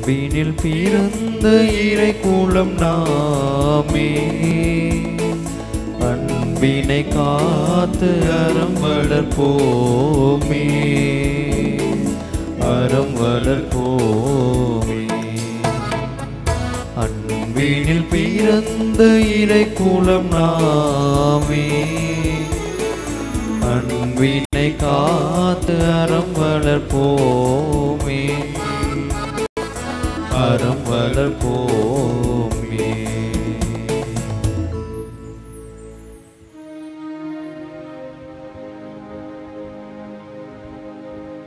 அன்பினில் பிறந்த இறை கூலம் நாமே, அன்பினை காத்து அறம் வளர்ப்போமே, அறம் வளர்ப்போமே. அன்பினில் பிறந்த இறை கூலம் நாமே, அன்பினை காத்து அறம் வளர்ப்போமே, அறம் வளர்ப்போமே.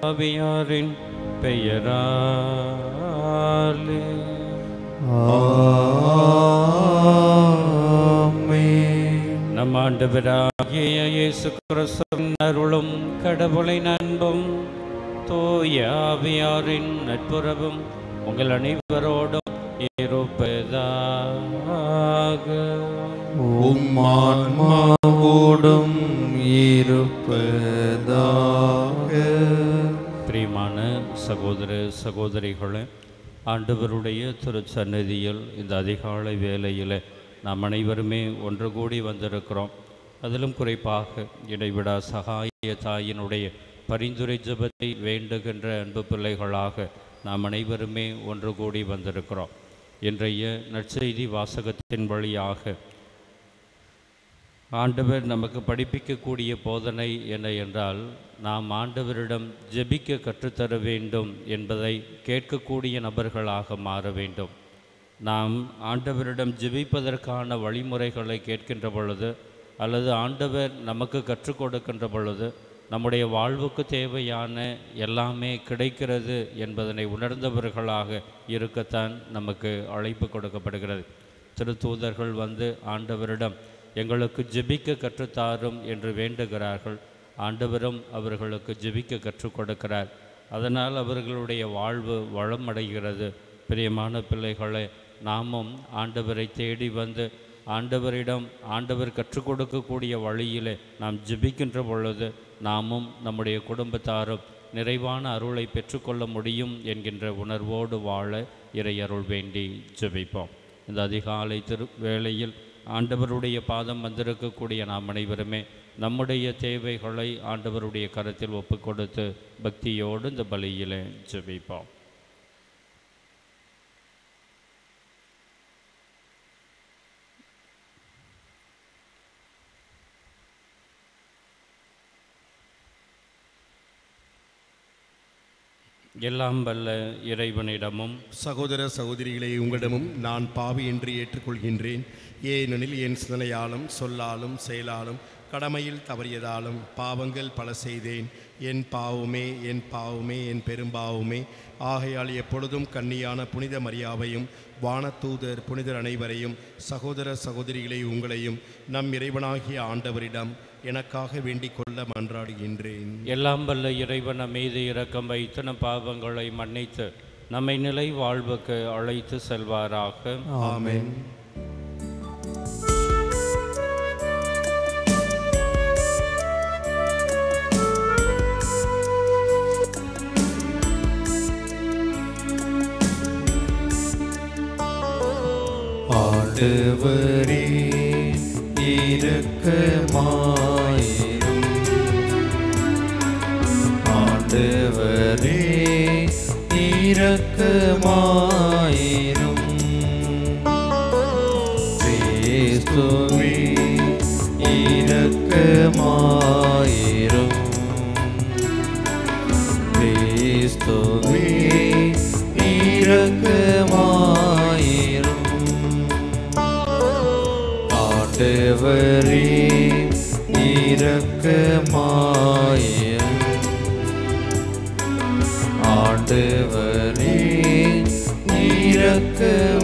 ஆவியாரின் பெயராலே ஆமென். நம் ஆண்டவராகிய இயேசு கிறிஸ்துவின் அருளும் கடவுளின் அன்பும் தூய ஆவியாரின் நட்புறவும் உங்கள் அனைவரோடும் இருப்பதாக. உம் ஆன்மாவோடும் இருப்பதாக. பிரியமான சகோதர சகோதரிகளே, ஆண்டவருடைய திருச்சந்நிதியில் இந்த அதிகாலை வேளையில் நாம் அனைவருமே ஒன்று கூடி வந்திருக்கிறோம். அதிலும் குறிப்பாக இடைவிடா சகாய தாயினுடைய பரிந்துரை ஜெபத்தை வேண்டுகின்ற அன்பு பிள்ளைகளாக நாம் அனைவருமே ஒன்று கூடி வந்திருக்கிறோம். இன்றைய நற்செய்தி வாசகத்தின் வழியாக ஆண்டவர் நமக்கு படிப்பிக்கக்கூடிய போதனை என்ன என்றால், நாம் ஆண்டவரிடம் ஜெபிக்க கற்றுத்தர வேண்டும் என்பதை கேட்கக்கூடிய நபர்களாக மாற வேண்டும். நாம் ஆண்டவரிடம் ஜெபிப்பதற்கான வழிமுறைகளை கேட்கின்ற பொழுது அல்லது ஆண்டவர் நமக்கு கற்றுக் கொடுக்கின்ற பொழுது நம்முடைய வாழ்வுக்கு தேவையான எல்லாமே கிடைக்கிறது என்பதனை உணர்ந்தவர்களாக இருக்கத்தான் நமக்கு அழைப்பு கொடுக்கப்படுகிறது. திருத்தூதர்கள் வந்து ஆண்டவரிடம் எங்களுக்கு ஜெபிக்க கற்றுத்தாரும் என்று வேண்டுகிறார்கள். ஆண்டவரும் அவர்களுக்கு ஜெபிக்க கற்றுக் கொடுக்கிறார். அதனால் அவர்களுடைய வாழ்வு வளம் அடைகிறது. பிரியமான பிள்ளைகளை, நாமும் ஆண்டவரை தேடி வந்து ஆண்டவரிடம் ஆண்டவர் கற்றுக் கொடுக்கக்கூடிய வழியிலே நாம் ஜெபிக்கின்ற பொழுது நாமும் நம்முடைய குடும்பத்தாரும் நிறைவான அருளை பெற்றுக்கொள்ள முடியும் என்கின்ற உணர்வோடு வாழ இறை அருள் வேண்டி ஜெபிப்போம். இந்த அதிகாலை வேளையில் ஆண்டவருடைய பாதம் வந்திருக்கக்கூடிய நாம் அனைவருமே நம்முடைய தேவைகளை ஆண்டவருடைய கரத்தில் ஒப்பு கொடுத்து பக்தியோடு இந்த பலியிலே ஜெபிப்போம். எல்லாம் வல்ல இறைவனிடமும் சகோதர சகோதரிகளே, உங்களிடமும் நான் பாவி என்று ஏற்றுக்கொள்கின்றேன். ஏனெனில் என் சிந்தனையாலும் சொல்லாலும் செயலாலும் கடமையில் தவறியதாலும் பாவங்கள் பல செய்தேன். என் பாவமே என் பாவமே என் பெரும்பாவமே. ஆகையால் எப்பொழுதும் கன்னியான புனித மரியாவையும் வானதூதர் புனிதர் அனைவரையும் சகோதர சகோதரிகளை உங்களையும் நம் இறைவனாகிய ஆண்டவரிடம் எனக்காக வேண்டிக் கொள்ள மன்றாடுகின்றேன். எல்லாம் வல்ல இறைவன் மீது இரக்கம் வைத்து நம் பாவங்களை மன்னித்து நம்மை நிலை வாழ்வுக்கு அழைத்து செல்வாராக. ஆமென். ஆண்டவரே இரக்கமாயிரும், ஆண்டவரே இரக்கமாயிரும், கிறிஸ்துவே இரக்கமாயிரும், கிறிஸ்துவே இரக்கமாயிரும், ஆண்டவரே இரக்கமாயிரும், ஆண்டவரே இரக்கமாயிரும்.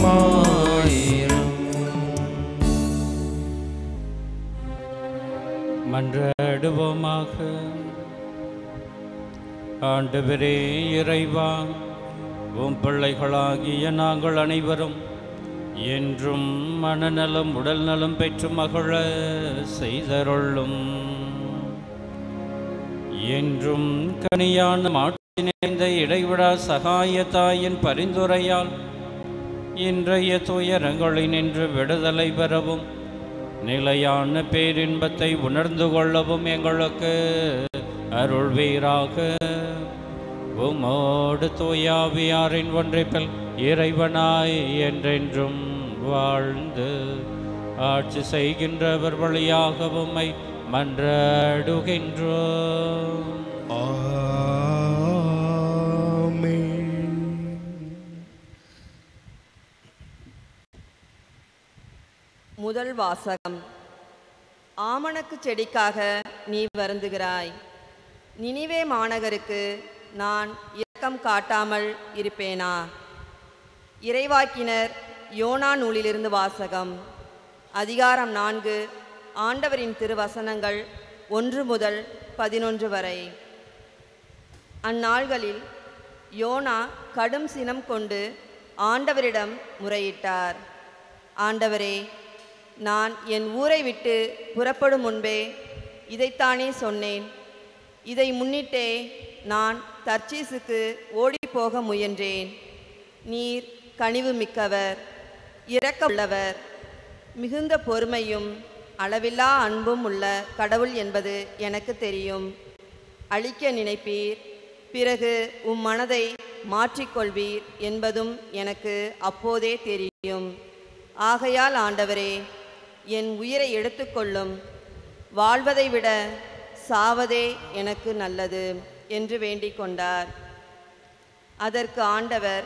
மன்றாடுவோமாக. ஆண்டவரே இறைவா, உம் பிள்ளைகளாகிய நாங்கள் அனைவரும் என்றும் மனநலம் உடல் நலம் பெற்று மகிழ செய்தருளும். என்றும் கனியான மாட்டு நிறைந்த இடைவிடா சகாயத்தாயின் பரிந்துரையால் இன்றைய துயரங்களினின்று விடுதலை பெறவும் நிலையான பேரின்பத்தை உணர்ந்து கொள்ளவும் எங்களுக்கு அருள்வீராக. உமோடு தூயாவியாரின் ஒன்றிப்பில் இறைவனாய் என்றென்றும் வாழ்ந்து ஆட்சி செய்கின்றவர் வழியாக உம்மை மன்றாடுகின்றோம். முதல் வாசகம். ஆமணக்கு செடிக்காக நீ வருந்துகிறாய். நினிவே மாநகருக்கு நான் இரக்கம் காட்டாமல் இருப்பேனா? இறைவாக்கினர் யோனா நூலிலிருந்து வாசகம். அதிகாரம் 4. ஆண்டவரின் திருவசனங்கள் 1 முதல் 11 வரை. அந்நாள்களில் யோனா கடும் சினம் கொண்டு ஆண்டவரிடம் முறையிட்டார். ஆண்டவரே, நான் என் ஊரை விட்டு புறப்படும் முன்பே இதைத்தானே சொன்னேன். இதை முன்னிட்டே நான் தர்ச்சீசுக்கு ஓடிப்போக முயன்றேன். நீர் கனிவு மிக்கவர், இரக்கமுள்ளவர், மிகுந்த பொறுமையும் அளவில்லா அன்பும் உள்ள கடவுள் என்பது எனக்கு தெரியும். அழிக்க நினைப்பீர், பிறகு உம் மனதை மாற்றிக்கொள்வீர் என்பதும் எனக்கு அப்போதே தெரியும். ஆகையால் ஆண்டவரே, என் உயிரை எடுத்துக்கொள்ளும். வாழ்வதை விட சாவதே எனக்கு நல்லது என்று வேண்டிக் கொண்டார். அதற்கு ஆண்டவர்,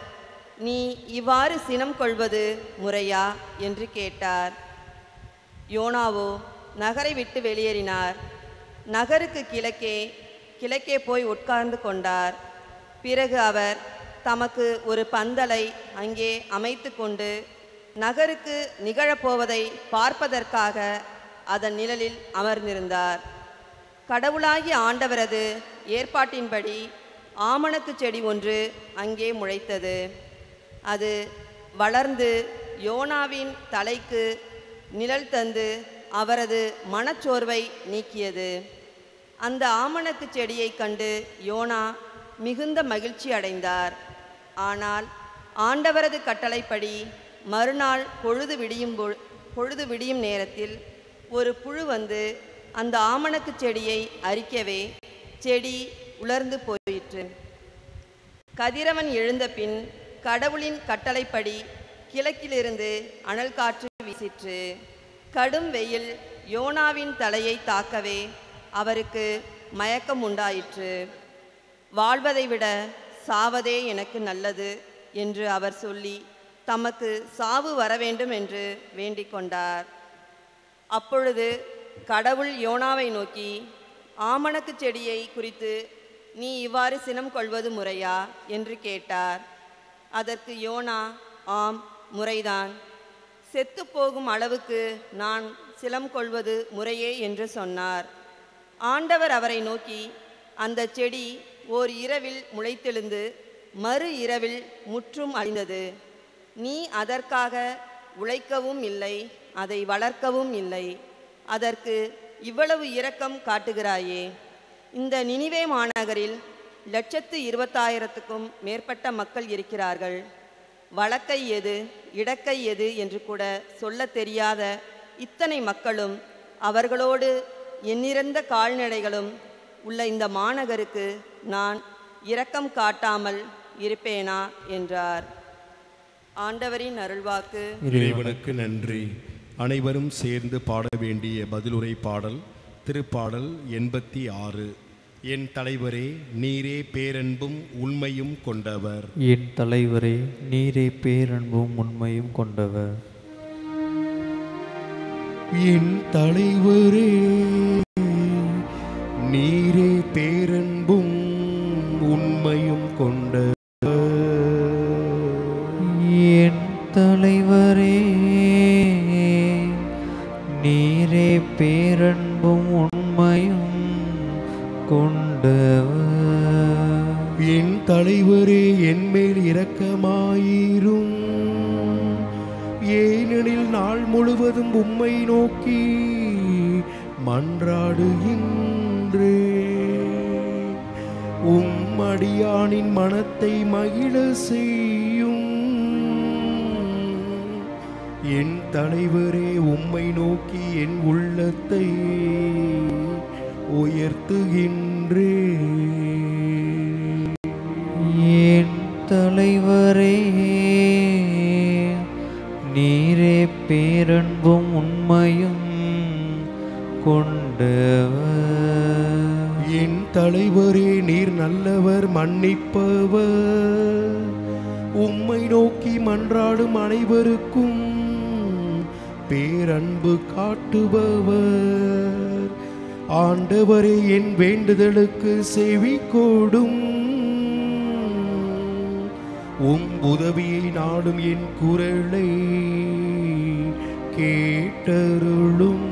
நீ இவ்வாறு சினம் கொள்வது முறையா என்று கேட்டார். யோனாவோ நகரை விட்டு வெளியேறினார். நகருக்கு கிழக்கே போய் உட்கார்ந்து கொண்டார். பிறகு அவர் தமக்கு ஒரு பந்தலை அங்கே அமைத்து கொண்டு நகருக்கு நிகழப்போவதை பார்ப்பதற்காக அதன் நிழலில் அமர்ந்திருந்தார். கடவுளாகிய ஆண்டவரது ஏற்பாட்டின்படி ஆமணக்கு செடி ஒன்று அங்கே முளைத்தது. அது வளர்ந்து யோனாவின் தலைக்கு நிழல் தந்து அவரது மனச்சோர்வை நீக்கியது. அந்த ஆமணக்கு செடியை கண்டு யோனா மிகுந்த மகிழ்ச்சி அடைந்தார். ஆனால் ஆண்டவரது கட்டளைப்படி மறுநாள் பொழுது விடியும் நேரத்தில் ஒரு புழு வந்து அந்த ஆமணக்கு செடியை அரிக்கவே செடி உலர்ந்து போயிற்று. கதிரவன் எழுந்த பின் கடவுளின் கட்டளைப்படி கிழக்கிலிருந்து அனல் காற்று வீசிற்று. கடும் வெயில் யோனாவின் தலையை தாக்கவே அவருக்கு மயக்கம் உண்டாயிற்று. வாழ்வதை விட சாவதே எனக்கு நல்லது என்று அவர் சொல்லி தமக்கு சாவு வர வேண்டும் என்று வேண்டிக் கொண்டார். அப்பொழுது கடவுள் யோனாவை நோக்கி, ஆமணக்கு செடியை குறித்து நீ இவ்வாறு சினம் கொள்வது முறையா என்று கேட்டார். அதற்கு யோனா, ஆம், முறைதான். செத்துப்போகும் அளவுக்கு நான் சினம் கொள்வது முறையே என்று சொன்னார். ஆண்டவர் அவரை நோக்கி, அந்த செடி ஓர் இரவில் முளைத்தெழுந்து மறு இரவில் முற்றும் அழிந்தது. நீ அதற்காக உழைக்கவும் இல்லை, அதை வளர்க்கவும் இல்லை. அதற்கு இவ்வளவு இரக்கம் காட்டுகிறாயே. இந்த நினிவே மாநகரில் 1,20,000க்கும் மேற்பட்ட மக்கள் இருக்கிறார்கள். வலக்கை எது இடக்கை எது என்று கூட சொல்ல தெரியாத இத்தனை மக்களும் அவர்களோடு எண்ணிறந்த கால்நடைகளும் உள்ள இந்த மாநகருக்கு நான் இரக்கம் காட்டாமல் இருப்பேனா என்றார். ஆண்டவரின் அருள்வாக்கு. இறைவனுக்கு நன்றி. அனைவரும் சேர்ந்து பாட வேண்டிய பதிலுரை பாடல் திருப்பாடல் 86. என் தலைவரே, நீரே பேரன்பும் உண்மையும் கொண்டவர். என் தலைவரே, நீரே பேரன்பும் உண்மையும் கொண்டவர். என் தலைவரே, நீரே பேரன்பும் உண்மையும் கொண்டவர். என் தலைவரே, நீரே பேரன்பும் உண்மையும் கொண்டவர். என் தலைவரே, என் மேல் இரக்கமாயிரும். ஏனெனில் நாள் முழுவதும் உம்மை நோக்கி மன்றாடுகின்றேன். உம்மடியானின் மனத்தை மகிழ செய்யும். என் தலைவரே, உம்மை நோக்கி என் உள்ளத்தை உயர்த்துகின்றேன். என் தலைவரே, நீரே பேரன்பும் உண்மையும் கொண்டவர். என் தலைவரே, நீர் நல்லவர், மன்னிப்பவர். உம்மை நோக்கி மன்றாடும் அனைவருக்கும் பேரன்பு காட்டுபவர். ஆண்டவரே, என் வேண்டுதலுக்கு செவி கொடும். உம் உதவியை நாடும் என் குரலை கேட்டருளும்.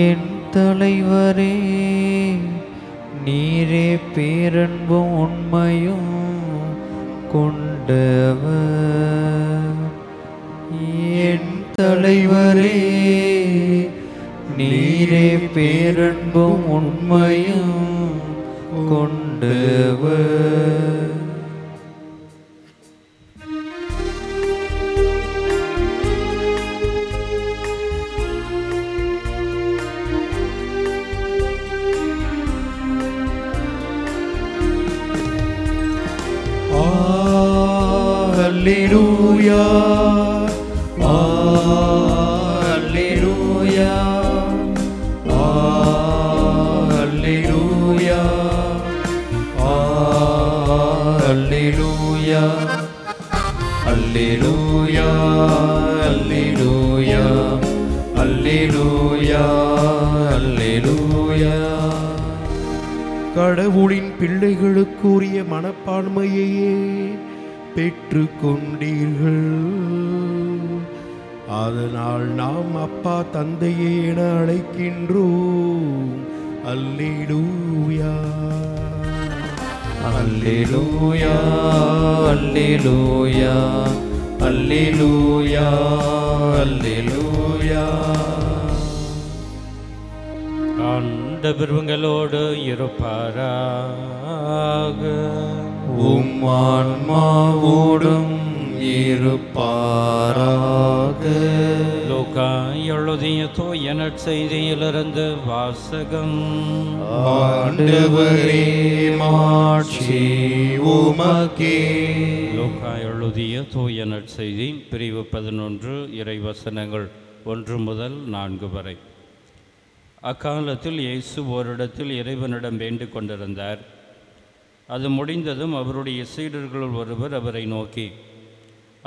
என் தலைவரே, நீரே பேரன்பும் உண்மையும் கொண்டவர். என் தலைவரே, நீரே பேரன்பும் உண்மையும் கொண்டவர். Alleluia, Alleluia, Alleluia, Alleluia, Alleluia, Alleluia, Alleluia, Alleluia. கடவுளின் பிள்ளைகளுக்குரிய மனப்பான்மையையே பெற்று கொண்டீர்கள். அதனால் நாம் அப்பா தந்தையே என அழைக்கின்றோம். அல்லேலூயா, அல்லேலூயா, அல்லேலூயா, அல்லேலூயா, அல்லேலூயா. ஆண்டவர் உங்களோடு இருப்பாராக. உம் ஆன்மாவோடும் இருப்பாராக. லூக்கா எழுதிய தூய நற்செய்தியிலிருந்து வாசகம். ஆண்டவரே, மாட்சி உமக்கே. லூக்கா எழுதிய தூய நற்செய்தி பிரிவு 11 இறைவசனங்கள் 1 முதல் 4 வரை. அக்காலத்தில் இயேசு ஓரிடத்தில் இறைவனிடம் வேண்டிக் கொண்டிருந்தார். அது முடிந்ததும் அவருடைய சீடர்களுள் ஒருவர் அவரை நோக்கி,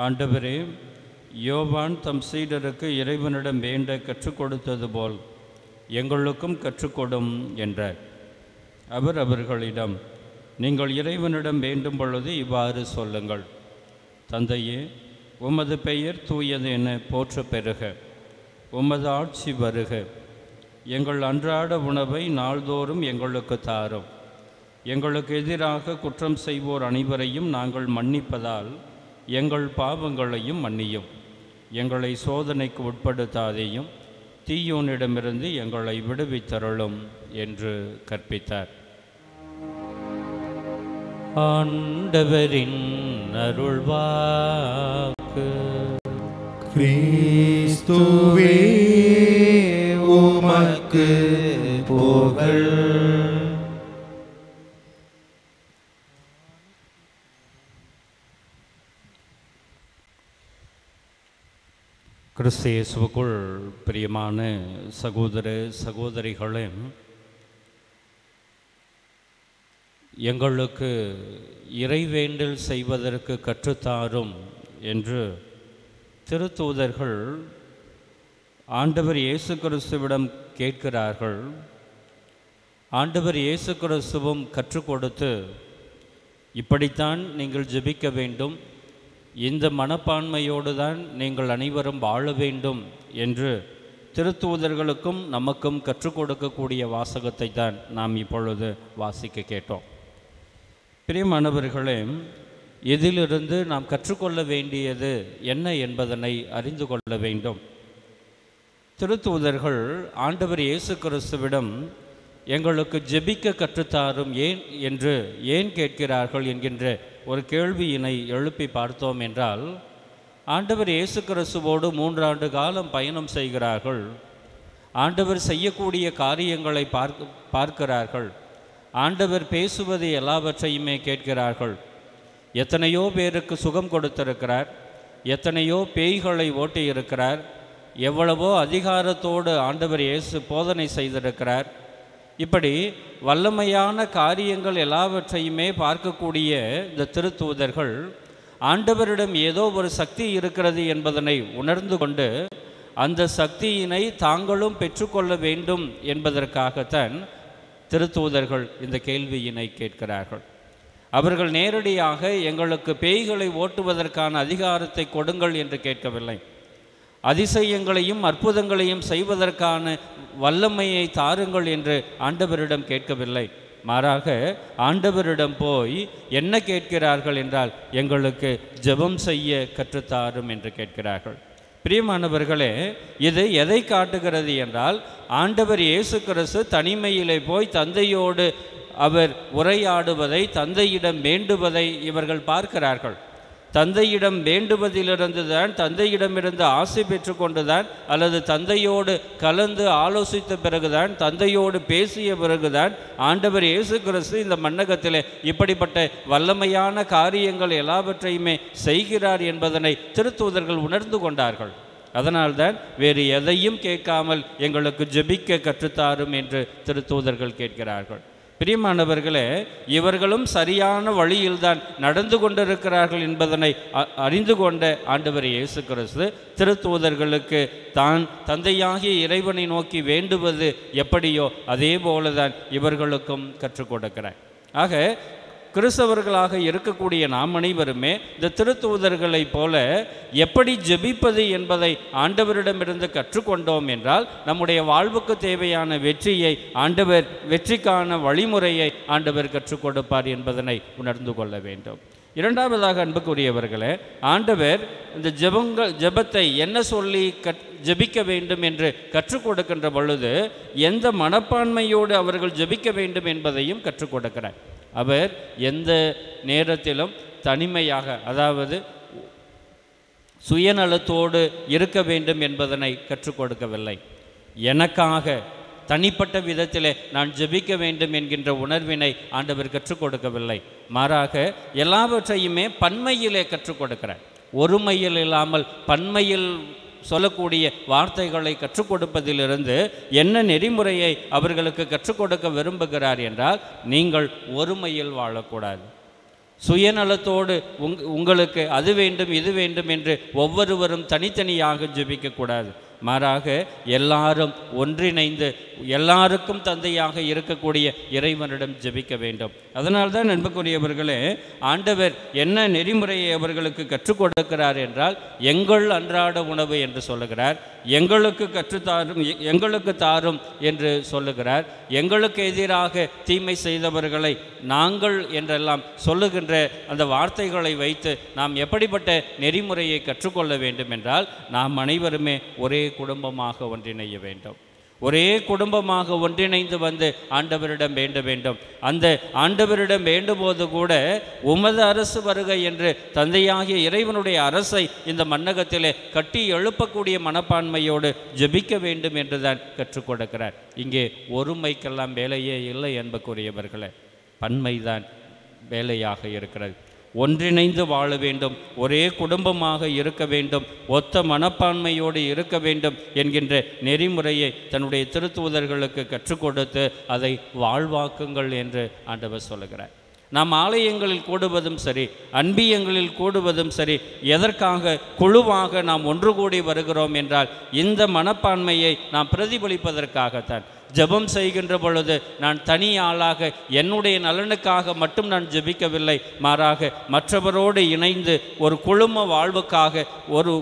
ஆண்டவரே, யோவான் தம் சீடருக்கு இறைவனிடம் வேண்ட கற்றுக் கொடுத்தது போல் எங்களுக்கும் கற்றுக்கொடும் என்றார். அவர் அவர்களிடம், நீங்கள் இறைவனிடம் வேண்டும் பொழுது இவ்வாறு சொல்லுங்கள்: தந்தையே, உமது பெயர் தூயது என போற்ற பெறுக. உமது ஆட்சி வருக. எங்கள் அன்றாட உணவை நாள்தோறும் எங்களுக்கு தாரும். எங்களுக்கு எதிராக குற்றம் செய்வோர் அனைவரையும் நாங்கள் மன்னிப்பதால் எங்கள் பாவங்களையும் மன்னியும். எங்களை சோதனைக்கு உட்படுத்தாதேயும், தீயோனிடமிருந்து எங்களை விடுவித்தருளும் என்று கற்பித்தார். ஆண்டவரின் அருள்வாக்கு. கிறிஸ்துவே, உமக்கு புகழ். கிறிஸ்து இயேசுவுக்குள் பிரியமான சகோதர சகோதரிகளே, எங்களுக்கு இறைவேண்டல் செய்வதற்கு கற்றுத்தாரும் என்று திருத்தூதர்கள் ஆண்டவர் இயேசு கிறிஸ்துவிடம் கேட்கிறார்கள். ஆண்டவர் இயேசு கிறிஸ்துவும் கற்றுக் கொடுத்து, இப்படித்தான் நீங்கள் ஜெபிக்க வேண்டும், இந்த மனப்பான்மையோடு தான் நீங்கள் அனைவரும் வாழ வேண்டும் என்று திருத்தூதர்களுக்கும் நமக்கும் கற்றுக் கொடுக்கக்கூடிய வாசகத்தை தான் நாம் இப்பொழுது வாசிக்க கேட்டோம். பிரியமானவர்களே, இதிலிருந்து நாம் கற்றுக்கொள்ள வேண்டியது என்ன என்பதனை அறிந்து கொள்ள வேண்டும். திருத்தூதர்கள் ஆண்டவர் இயேசு கிறிஸ்துவிடம் எங்களுக்கு ஜெபிக்க கற்றுத்தாரும் ஏன் கேட்கிறார்கள் என்கின்ற ஒரு கேள்வியினை எழுப்பி பார்த்தோம் என்றால், ஆண்டவர் இயேசு கிறிஸ்துவோடு 3 ஆண்டு காலம் பயணம் செய்கிறார்கள். ஆண்டவர் செய்யக்கூடிய காரியங்களை பார்க்கிறார்கள். ஆண்டவர் பேசுவது எல்லாவற்றையுமே கேட்கிறார்கள். எத்தனையோ பேருக்கு சுகம் கொடுத்திருக்கிறார், எத்தனையோ பேய்களை ஓட்டி இருக்கிறார், எவ்வளவோ அதிகாரத்தோடு ஆண்டவர் இயேசு போதனை செய்திருக்கிறார். இப்படி வல்லமையான காரியங்கள் எல்லாவற்றையுமே பார்க்கக்கூடிய இந்த திருத்தூதர்கள் ஆண்டவரிடம் ஏதோ ஒரு சக்தி இருக்கிறது என்பதனை உணர்ந்து கொண்டு அந்த சக்தியினை தாங்களும் பெற்றுக்கொள்ள வேண்டும் என்பதற்காகத்தான் திருத்தூதர்கள் இந்த கேள்வியினை கேட்கிறார்கள். அவர்கள் நேரடியாக எங்களுக்கு பேய்களை ஓட்டுவதற்கான அதிகாரத்தை கொடுங்கள் என்று கேட்கவில்லை. அதிசயங்களையும் அற்புதங்களையும் செய்வதற்கான வல்லமையை தாருங்கள் என்று ஆண்டவரிடம் கேட்கவில்லை. மாறாக ஆண்டவரிடம் போய் என்ன கேட்கிறார்கள் என்றால், எங்களுக்கு ஜெபம் செய்ய கற்றுத்தாரும் என்று கேட்கிறார்கள். பிரியமானவர்களே, இது எதை காட்டுகிறது என்றால், ஆண்டவர் இயேசு கிறிஸ்து தனிமையிலே போய் தந்தையோடு அவர் உரையாடுவதை, தந்தையிடம் வேண்டுவதை இவர்கள் பார்க்கிறார்கள். தந்தையிடம் வேண்டுவதிலிருந்து தான், தந்தையிடமிருந்து ஆசை பெற்று கொண்டுதான், அல்லது தந்தையோடு கலந்து ஆலோசித்த பிறகுதான், தந்தையோடு பேசிய பிறகுதான் ஆண்டவர் இயேசு கிறிஸ்து இந்த மண்ணகத்திலே இப்படிப்பட்ட வல்லமையான காரியங்கள் எல்லாவற்றையுமே செய்கிறார் என்பதனை திருத்தூதர்கள் உணர்ந்து கொண்டார்கள். அதனால்தான் வேறு எதையும் கேட்காமல் எங்களுக்கு ஜெபிக்க கற்றுத்தாரும் என்று திருத்தூதர்கள் கேட்கிறார்கள். பிரியமானவர்களே, இவர்களும் சரியான வழியில்தான் நடந்து கொண்டிருக்கிறார்கள் என்பதனை அறிந்து கொண்ட ஆண்டவர் இயேசு கிறிஸ்து திருத்தூதர்களுக்கு தான் தந்தையாகிய இறைவனை நோக்கி வேண்டுவது எப்படியோ அதே போலதான் இவர்களுக்கும் கற்றுக் கொடுக்கிறார். ஆக கிறிஸ்தவர்களாக இருக்கக்கூடிய நாம் அனைவருமே இந்த திருத்தூதர்களைப் போல எப்படி ஜெபிப்பது என்பதை ஆண்டவரிடமிருந்து கற்றுக்கொண்டோம் என்றால், நம்முடைய வாழ்வுக்கு தேவையான வெற்றியை ஆண்டவர், வெற்றிக்கான வழிமுறையை ஆண்டவர் கற்றுக் கொடுப்பார் என்பதனை உணர்ந்து கொள்ள வேண்டும். இரண்டாவதாக, அன்புக்குரியவர்களே, ஆண்டவர் இந்த ஜெபத்தை என்ன சொல்லி ஜெபிக்க வேண்டும் என்று கற்றுக் கொடுக்கின்ற பொழுது எந்த மனப்பான்மையோடு அவர்கள் ஜெபிக்க வேண்டும் என்பதையும் கற்றுக் கொடுக்கிறார். அவர் எந்த நேரத்திலும் தனிமையாக, அதாவது சுயநலத்தோடு இருக்க வேண்டும் என்பதனை கற்றுக் கொடுக்கவில்லை. எனக்காக தனிப்பட்ட விதத்திலே நான் ஜெபிக்க வேண்டும் என்கின்ற உணர்வினை ஆண்டவர் கற்றுக் கொடுக்கவில்லை. மாறாக எல்லாவற்றையுமே பன்மையிலே கற்றுக் கொடுக்கிறார். ஒருமையில் இல்லாமல் பன்மையில் சொல்லக்கூடிய வார்த்தைகளை கற்றுக் கொடுப்பதிலிருந்து என்ன நெறிமுறையை அவர்களுக்கு கற்றுக் கொடுக்க விரும்புகிறார் என்றால், நீங்கள் ஒருமையில் வாழக்கூடாது. சுயநலத்தோடு உங்களுக்கு அது வேண்டும் இது வேண்டும் என்று ஒவ்வொருவரும் தனித்தனியாக ஜெபிக்கக்கூடாது. மாறாக எல்லாரும் ஒன்றிணைந்து எல்லாருக்கும் தந்தையாக இருக்கக்கூடிய இறைவனிடம் ஜெபிக்க வேண்டும். அதனால்தான் அன்புக்குரியவர்களே, ஆண்டவர் என்ன நெறிமுறையை அவர்களுக்கு கற்றுக் கொடுக்கிறார் என்றால், எங்கள் அன்றாட உணவு என்று சொல்லுகிறார், எங்களுக்கு கற்றுத்தாரும், எங்களுக்கு தாரும் என்று சொல்லுகிறார். எங்களுக்கு எதிராக தீமை செய்தவர்களை நாங்கள் என்றெல்லாம் சொல்லுகின்ற அந்த வார்த்தைகளை வைத்து நாம் எப்படிப்பட்ட நெறிமுறையை கற்றுக்கொள்ள வேண்டும் என்றால், நாம் அனைவருமே ஒரே குடும்பமாக ஒன்றிணைய வேண்டும். ஒரே குடும்பமாக ஒன்றிணைந்து வந்து ஆண்டவரிடம் வேண்ட வேண்டும். அந்த ஆண்டவரிடம் வேண்டும்போது கூட உமது அரசு வருக என்று தந்தையாகிய இறைவனுடைய அரசை இந்த மண்ணகத்திலே கட்டி எழுப்பக்கூடிய மனப்பான்மையோடு ஜெபிக்க வேண்டும் என்றுதான் கற்றுக் கொடுக்கிறார். இங்கே ஒருமைக்கெல்லாம் வேலையே இல்லை என்பதற்குரியவர்களே, பன்மைதான் வேலையாக இருக்கிறது. ஒன்றிணைந்து வாழ வேண்டும், ஒரே குடும்பமாக இருக்க வேண்டும், ஒத்த மனப்பான்மையோடு இருக்க வேண்டும் என்கின்ற நெறிமுறையை தன்னுடைய திருத்தூதர்களுக்கு கற்றுக் கொடுத்து அதை வாழ்வாக்குங்கள் என்று ஆண்டவர் சொல்லுகிறார். நாம் ஆலயங்களில் கூடுவதும் சரி, அன்பியங்களில் கூடுவதும் சரி, எதற்காக குழுவாக நாம் ஒன்று கூடி வருகிறோம் என்றால் இந்த மனப்பான்மையை நாம் பிரதிபலிப்பதற்காகத்தான். ஜெபம் செய்கின்ற பொழுது நான் தனி ஆளாக என்னுடைய நலனுக்காக மட்டும் நான் ஜெபிக்கவில்லை. மாறாக மற்றவரோடு இணைந்து ஒரு குழும வாழ்வுக்காக, ஒரு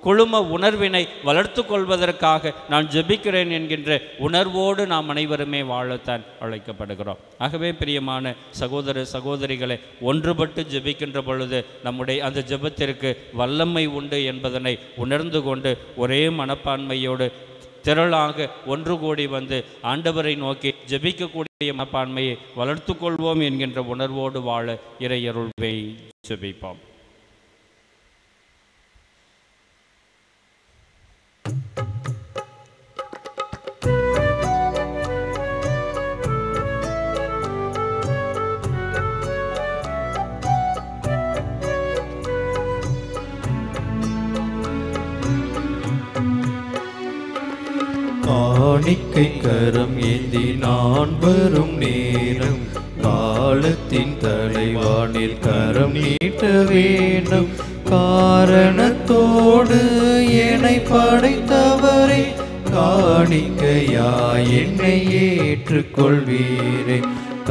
குழும உணர்வினை வளர்த்து கொள்வதற்காக நான் ஜெபிக்கிறேன் என்கின்ற உணர்வோடு நாம் அனைவருமே வாழத்தான் அழைக்கப்படுகிறோம். ஆகவே பிரியமான சகோதர சகோதரிகளை, ஒன்றுபட்டு ஜெபிக்கின்ற பொழுது நம்முடைய அந்த ஜெபத்திற்கு வல்லமை உண்டு என்பதனை உணர்ந்து கொண்டு ஒரே மனப்பான்மையோடு திரளாக ஒன்று கூடி வந்து ஆண்டவரை நோக்கி ஜெபிக்கக்கூடிய மனப்பான்மையை வளர்த்து கொள்வோம் என்கின்ற உணர்வோடு வாழ இறையருள்வை ஜெபிப்போம். காணிக்கை கரம் ஏந்தி நான் வரும் நேரம் காலத்தின் தலைவானில் கரம் நீட்ட வேண்டும். காரணத்தோடு என்னை படைத்தவரே காணிக்கையா என்னை ஏற்றுக்கொள்வீரே.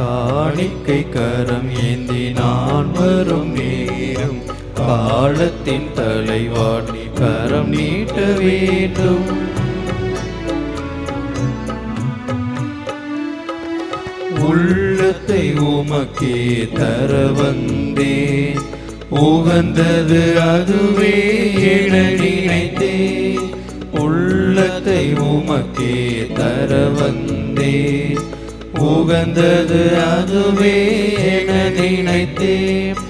காணிக்கை கரம் ஏந்தி நான் வரும் நேரம் காலத்தின் தலைவானில் கரம் நீட்ட வேண்டும். உள்ளத்தை உமக்கே தர வந்தேன், உகந்தது அதுவே என நினைத்தேன். உள்ளத்தை உமக்கே தர வந்தேன், உகந்தது அதுவே என நினைத்தேன்.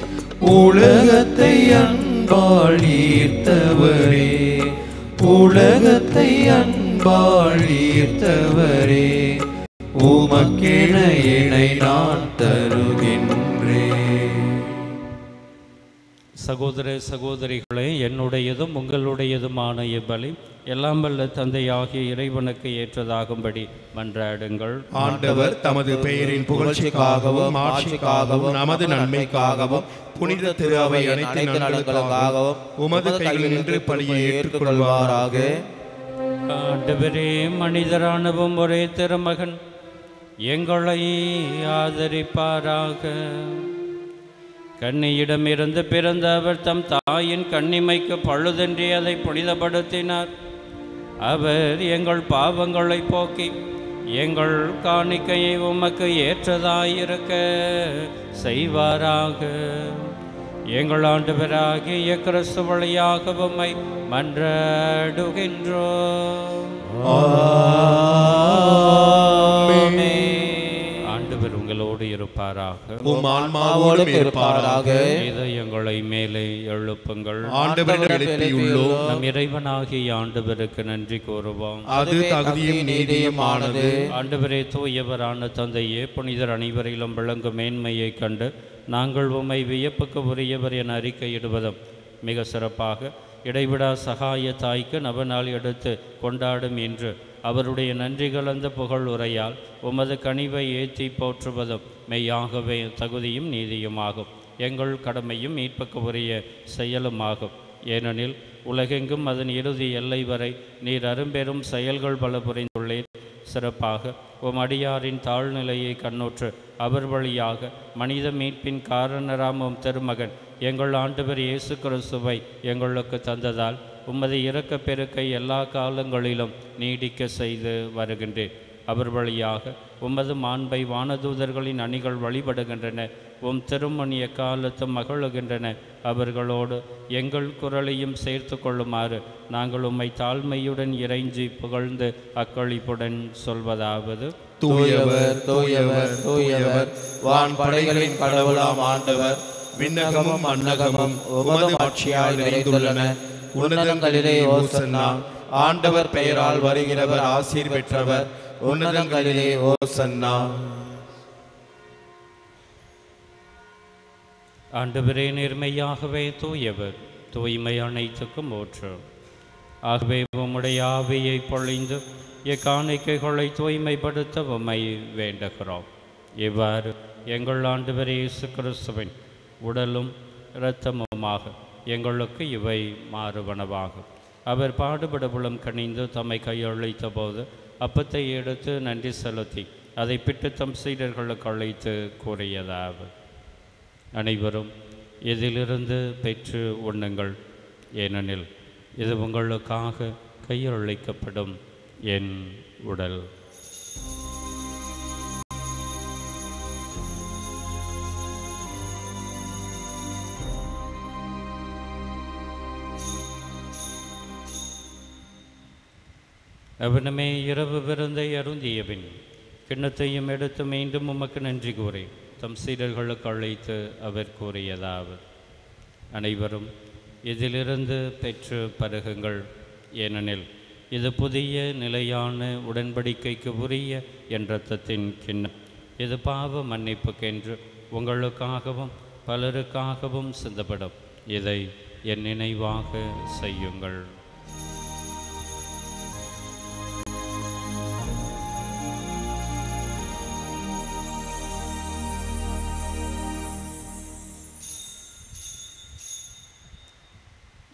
உலகத்தை அன்பால் ஈர்த்தவரே, உலகத்தை அன்பால் ஈர்த்தவரே, உமக்கென என்னை நான் தருகின்றேன். சகோதர சகோதரிகளே, என்னுடையதும் உங்களுடையதுமான இப்பலி எல்லாம் வல்ல தந்தையாகிய இறைவனுக்கு ஏற்றதாகும்படி மன்றாடுங்கள். ஆண்டவர் தமது பெயரின் புகழ்ச்சிக்காகவும் ஆட்சிக்காகவும் நமது நன்மைக்காகவும் புனித திரு அவை அனைத்து நலன்களுக்காகவும் உமது கையில் நின்று பலியை ஏற்றுக்கொள்வாராக. ஆண்டவரே, மனிதரானவும் ஒரே திருமகன் எங்களை ஆதரிப்பாராக. கன்னியிடமிருந்து பிறந்த அவர் தம் தாயின் கன்னிமைக்கு பழுதன்றி அதை புனிதப்படுத்தினார். அவர் எங்கள் பாவங்களை போக்கி எங்கள் காணிக்கையை உமக்கு ஏற்றதாயிருக்க செய்வாராக. எங்கள் ஆண்டவராகிய கிறிஸ்து வழியாக உம்மை மன்றாடுகின்றோம். ஆண்டவர் உங்களோடு இருப்பாராக, உம் ஆன்மாவோடும் இருப்பாராக. இதயங்களை மேலே எழுப்புங்கள். ஆண்டவரிடம் எழுப்பியுள்ளோம். நம் இறைவனாகிய ஆண்டவருக்கு நன்றி கூறுவோம். அது தகுதியும் நீதியுமானது. ஆண்டவரே, தூயவரான தந்தையே, புனிதர் அனைவரிலும் விளங்கும் மேன்மையை கண்டு நாங்கள் உம்மை வியப்புக்கு உரியவர் என அறிக்கையிடுவதும் மிக சிறப்பாக இடைவிடா சகாய தாய்க்கு நவநாள் எடுத்து கொண்டாடும் என்று அவருடைய நன்றி கலந்த புகழ் உரையால் உமது கனிவை ஏற்றி போற்றுவதும் மெய்யாகவே தகுதியும் நீதியுமாகும். எங்கள் கடமையும் மீட்புக்கு உரிய செயலுமாகும். ஏனெனில் உலகெங்கும் அதன் இறுதி எல்லை வரை நீர் அரும்பெரும் செயல்கள் பல புரிந்துள்ளீர். சிறப்பாக உம் அடியாரின் தாழ்நிலையை கண்ணுற்று அவர் வழியாக மனித மீட்பின் காரணராமும் திருமகன் எங்கள் ஆண்டவர் இயேசு கிறிஸ்துவை எங்களுக்கு தந்ததால் உமது இரக்க பெருக்கை எல்லா காலங்களிலும் நீடிக்க செய்து வருகின்றேன். அவர் வழியாக உமது மாண்பை வானதூதர்களின் அணிகள் வழிபடுகின்றன. உம் திருமணி எக்காலத்தும் மகிழுகின்றன. அவர்களோடு எங்கள் குரலையும் சேர்த்து கொள்ளுமாறு நாங்கள் உம்மை தாழ்மையுடன் இறைஞ்சி புகழ்ந்து அக்களிப்புடன் சொல்வதாவது: தூயவர் தூயவர் தூயவர், வான் படைகளின் கடவுளாம் ஆண்டவர். விண்ணகமும் மண்ணகமும் உமது ஆட்சியால் நிறைந்துள்ளன. உன்னதங்களிலே ஓசன்னா. ஆண்டவர் பெயரால் வருகிறவர் ஆசீர் பெற்றவர். உன்னதங்களிலே ஓசன்னா. ஆண்டவரே, நேர்மையாகவே தூயவர், தூய்மை அனைத்துக்கும் ஊற்று. ஆகவே உம்முடைய ஆவியை பொழிந்து எக்காணிக்கைகளை தூய்மைப்படுத்த உம்மை வேண்டுகிறோம். இவ்வாறு எங்கள் ஆண்டவர் இயேசு கிறிஸ்துவின் உடலும் இரத்தமுமாக எங்களுக்கு இவை மாறுவனவாகும். அவர் பாடுபடவுளம் கணிந்து தம்மை கையளித்த போது அப்பத்தை எடுத்து நன்றி செலுத்தி அதை பிட்டு தம் சீடர்களுக்கு அழைத்து கூறியதாவது: அனைவரும் இதிலிருந்து பெற்று உண்ணுங்கள், ஏனெனில் இது உங்களுக்காக கையளிக்கப்படும் என் உடல். அவனுமே இரவு விருந்தை அருந்தியபின் கிண்ணத்தையும் எடுத்து மீண்டும் உமக்கு நன்றி கூறி தம் சீடர்களுக்கு அழைத்து அவர் கூறியதாவது: அனைவரும் இதிலிருந்து பெற்று பருகுங்கள், ஏனெனில் இது புதிய நிலையான உடன்படிக்கைக்கு உரிய என் இரத்தத்தின் கிண்ணம். இது பாவ மன்னிப்புக்கென்று உங்களுக்காகவும் பலருக்காகவும் சிந்தப்படும். இதை என் நினைவாக செய்யுங்கள்.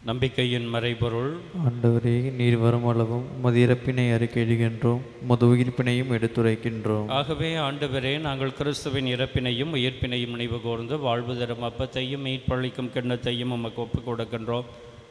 நம்பிக்கையின் மறைபொருள். ஆண்டவரே, நீர் வரும் அளவும் உமது இறப்பினை அறிக்கையிடுகின்றோம், உமது உயிர்ப்பினையும் எடுத்துரைக்கின்றோம். ஆகவே ஆண்டவரே, நாங்கள் கிறிஸ்துவின் இறப்பினையும் உயிர்ப்பினையும் நினைவு கூர்ந்து வாழ்வு தரும் அப்பத்தையும் மீட்பளிக்கும் கிண்ணத்தையும் உமக்கு ஒப்புக் கொடுக்கின்றோம்.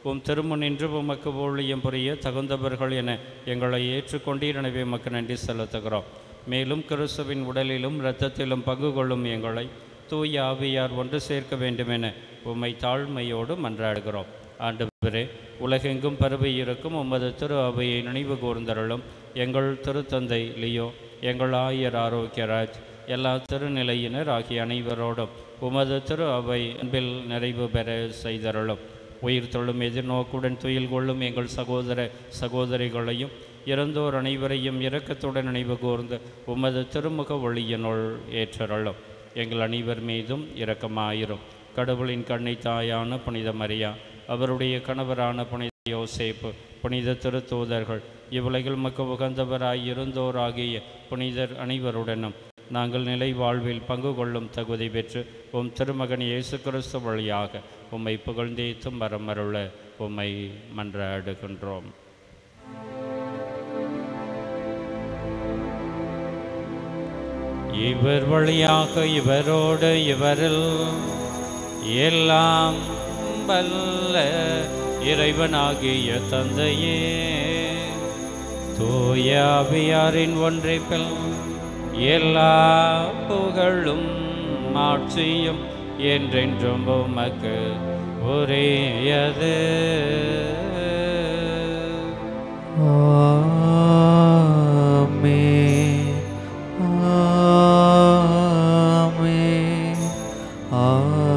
உம் திருமுனின்று உமக்கு ஊழியம் புரிய தகுந்தவர்கள் என எங்களை ஏற்றுக்கொண்டீர். எனவே உமக்கு நன்றி செலுத்துகிறோம். மேலும் கிறிஸ்துவின் உடலிலும் இரத்தத்திலும் பங்கு கொள்ளும் எங்களை தூய ஆவியார் ஒன்று சேர்க்க வேண்டுமென உம்மை தாழ்மையோடு மன்றாடுகிறோம். ஆண்டவரே, உலகெங்கும் பரவி இருக்கும் உமது திரு அவையை நினைவு கூர்ந்தருளும். எங்கள் திருத்தந்தை லியோ, எங்கள் ஆயர் ஆரோக்கியராஜ், எல்லா திருநிலையினர் ஆகிய அனைவரோடும் உமது திரு அவை அன்பில் நிறைவு பெற செய்தருளும். உயிர் தொழும் எதிர்நோக்குடன் துயில் கொள்ளும் எங்கள் சகோதர சகோதரிகளையும் இறந்தோர் அனைவரையும் இரக்கத்துடன் நினைவு கூர்ந்து உமது திருமுக ஒளியினுள் ஏற்றருளும். எங்கள் அனைவர் மீதும் இரக்கமாயிரும். கடவுளின் கண்ணை தாயான புனித மரியா, அவருடைய கணவரான புனித யோசேப்பு, புனித திருத்தூதர்கள், இவ்வுலகில் மக்கு உகந்தவராய் இருந்தோராகிய புனிதர் அனைவருடனும் நாங்கள் நிலை வாழ்வில் பங்கு கொள்ளும் தகுதி பெற்று உம் திருமகன் இயேசு கிறிஸ்து வழியாக உம்மை புகழ்ந்தேத்தும் வரமருள உம்மை மன்றாடுகின்றோம். இவர் வழியாக இவரோடு இவரில் எல்லாம் வல்ல இறைவனாகிய தந்தையே, தூய ஆவியாரின் ஒன்றிப்பில் எல்லா புகழும் மாட்சியும் என்றென்றும் உமக்கு உரியது. ஆமென், ஆமென், ஆமென்.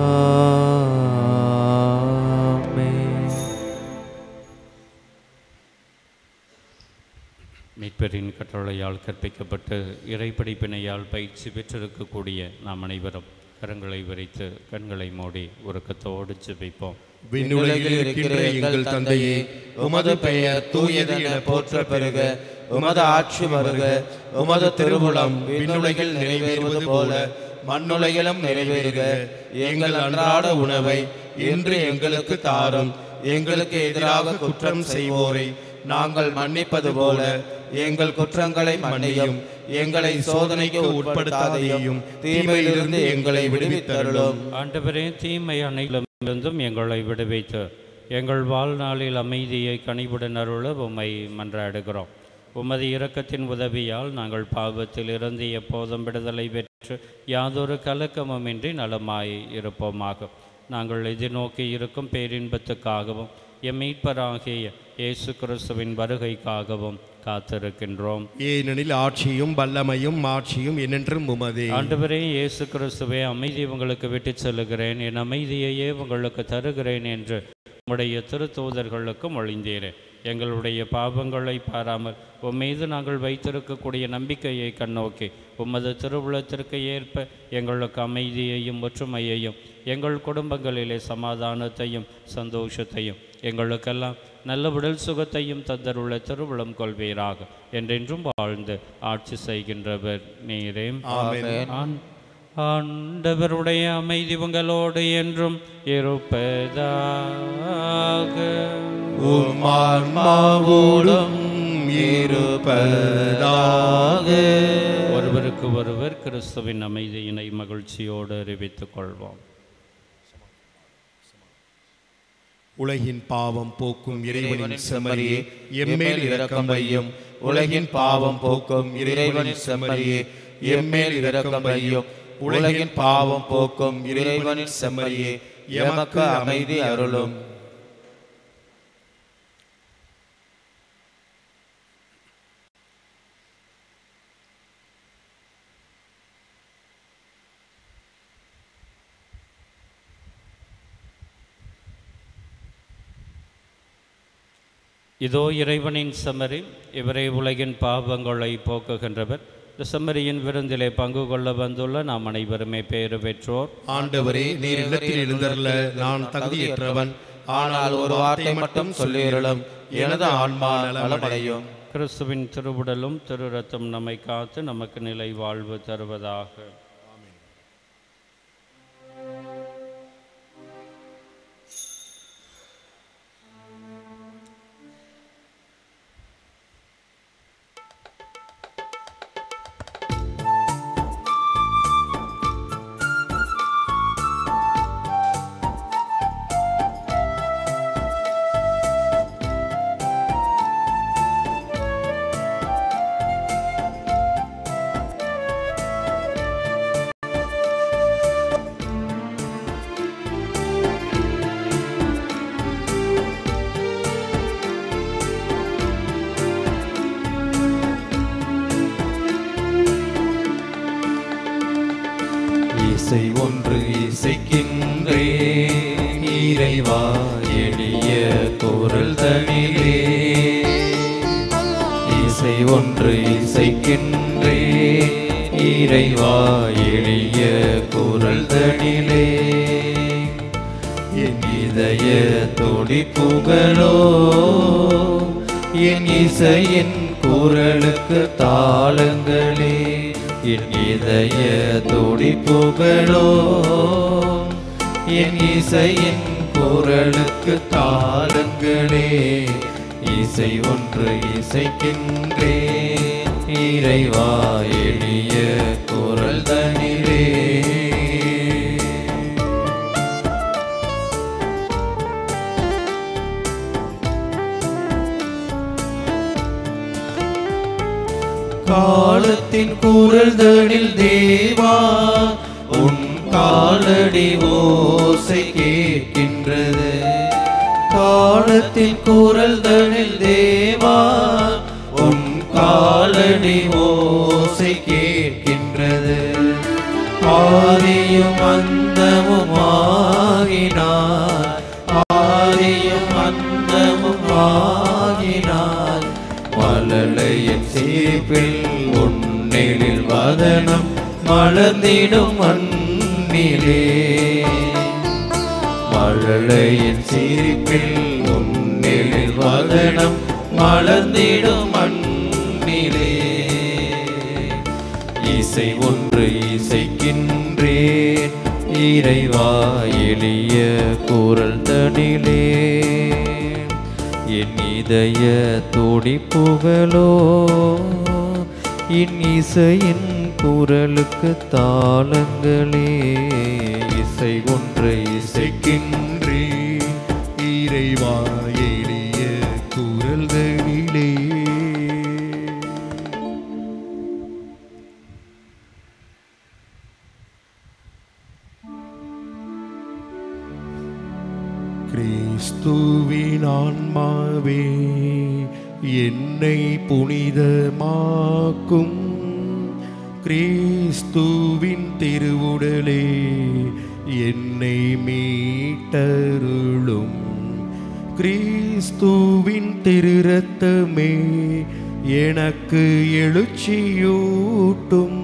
மீட்பரின் கட்டளையால் கற்பிக்கப்பட்டு இறைப்படிப்பினையால் பயிற்சி பெற்றிருக்கக்கூடிய நாம் அனைவரும் கரங்களை விரித்து கண்களை மூடி உறக்கத்தோடு ஜெபிப்போம். விண்ணுலகில் இருக்கின்ற எங்கள் தந்தையே, உமது பெயர் தூயது என போற்ற பெறுக. உமது ஆட்சி வருக. உமது திருவுளம் விண்ணுலகில் நிறைவேறுவது போல மண்ணுலகிலும் நிறைவேறுக. எங்கள் அன்றாட உணவை இன்று எங்களுக்கு தாரும். எங்களுக்கு எதிராக குற்றம் செய்வோரை நாங்கள் மன்னிப்பது போல எங்கள் குற்றங்களை மன்னியும். எங்களை சோதனைக்கு உட்படுத்தாதையும் தீமையிலிருந்து எங்களை விடுவித்தருளும். ஆண்டவரே, தீமை அனைத்திலிருந்தும் எங்களை விடுவித்து எங்கள் வாழ்நாளில் அமைதியை கனிவுடன் அருள உம்மை மன்றாடுகிறோம். உமது இரக்கத்தின் உதவியால் நாங்கள் பாவத்தில் இருந்து எப்போதும் விடுதலை பெற்று யாதொரு கலக்கமுமின்றி நலமாய் இருப்போமாக. நாங்கள் எதிர்நோக்கி இருக்கும் பேரின்பத்துக்காகவும் எம் மீட்பராகிய இயேசு கிறிஸ்துவின் வருகைக்காகவும் காத்திருக்கின்றோம். ஏனெனில் ஆட்சியும் வல்லமையும் மாட்சியும் என்றென்றும் உமதே. ஆண்டவரே இயேசு கிறிஸ்துவே, அமைதி உங்களுக்கு விட்டுச் செல்லுகிறேன், என் அமைதியையே உங்களுக்கு தருகிறேன் என்று உம்முடைய திருத்தூதர்களுக்கு மொழிந்தீரேன். எங்களுடைய பாவங்களை பாராமல் உம்மீது நாங்கள் வைத்திருக்கக்கூடிய நம்பிக்கையை கண்ணோக்கி உமது திருவுளத்திற்கு ஏற்ப எங்களுக்கு அமைதியையும் ஒற்றுமையையும் எங்கள் குடும்பங்களிலே சமாதானத்தையும் சந்தோஷத்தையும் எங்களுக்கெல்லாம் நல்ல உடல் சுகத்தையும் தந்தருள்ள திருவுளம் கொள்வீராக. என்றென்றும் வாழ்ந்து ஆட்சி செய்கின்றவர் நீரே. ஆண்டவருடைய அமைதி உங்களோடு என்றும் இருப்பதாக. உம் ஆன்மாவோடும் இருப்பதாக. ஒருவருக்கு ஒருவர் கிறிஸ்துவின் அமைதியினை மகிழ்ச்சியோடு அறிவித்துக் கொள்வோம். உலகின் பாவம் போக்கும் இறைவனின் செம்மறியே, எம்மேல் இரக்கம் வையும். உலகின் பாவம் போக்கும் இறைவனின் செம்மறியே, எம்மேல் இரக்கம் வையும். உலகின் பாவம் போக்கும் இறைவனின் செம்மறியே, எமக்கு அமைதி அருளும். இதோ இறைவனின் செம்மறி, இவரே உலகின் பாவங்களை போக்குகின்றவர். இந்த செம்மறியின் விருந்திலே பங்கு கொள்ள வந்துள்ள நாம் அனைவருமே பேறு பெற்றோர். ஆண்டவரே, நீர் இல்லத்தில் எழுந்தருள நான் தகுதியற்றவன். ஆனால் ஒரு வார்த்தை மட்டும் சொல்லியருளும், எனது ஆன்மா நலமடையும். கிறிஸ்துவின் திருவுடலும் திரு ரத்தம் நம்மை காத்து நமக்கு நிலை வாழ்வு தருவதாக. இசை ஒன்று இசைக்கின்றே இறைவா எளிய குரல் தனிலே. இசை ஒன்று இசைக்கின்றே இறைவா எளிய குரல் தனிலே. என் இதய துடிப்புகளோ என் இசையின் குரலுக்கு தாளங்களே. என் இதய துடிப்புகளோ என் இசையின் குரலுக்கு தாளங்களே. இசை ஒன்று இசைக்கின்றே இறைவா எளிய குரல் தனிலே. காலத்தின் குரல்தனில் தேவா உன் காலடி ஓசை கேட்கின்றது. காலத்தின் குரல்தனில் தேவா உன் காலடி ஓசை கேட்கின்றது. ஆதியும் அந்தமும் ஆகினார், ஆதியும் அந்தமும் ஆகினார். மழலையின் சீர்பில் உன்னெழில் வதனம் மலர்ந்திடும் மண்ணிலே. மழலையின் சீர்பில் உன்னெழில் வதனம் மலர்ந்திடும் மண்ணிலே. இசை ஒன்று இசைக்கின்றேன் இறைவா எளிய குரல் தனிலே. என் இதய துடிப்புகளோ என் இசையின் குரலுக்கு தாளங்களே. இசை ஒன்று இசைக்கின்றே இறைவா எளிய குரல் தனிலே. கிறிஸ்துவின் ஆன்மாவே என்னை புனிதமாக்கும். கிறிஸ்துவின் திருவுடலே என்னை மீட்டருளும். கிறிஸ்துவின் திரு ரத்தமே எனக்கு எழுச்சியூட்டும்.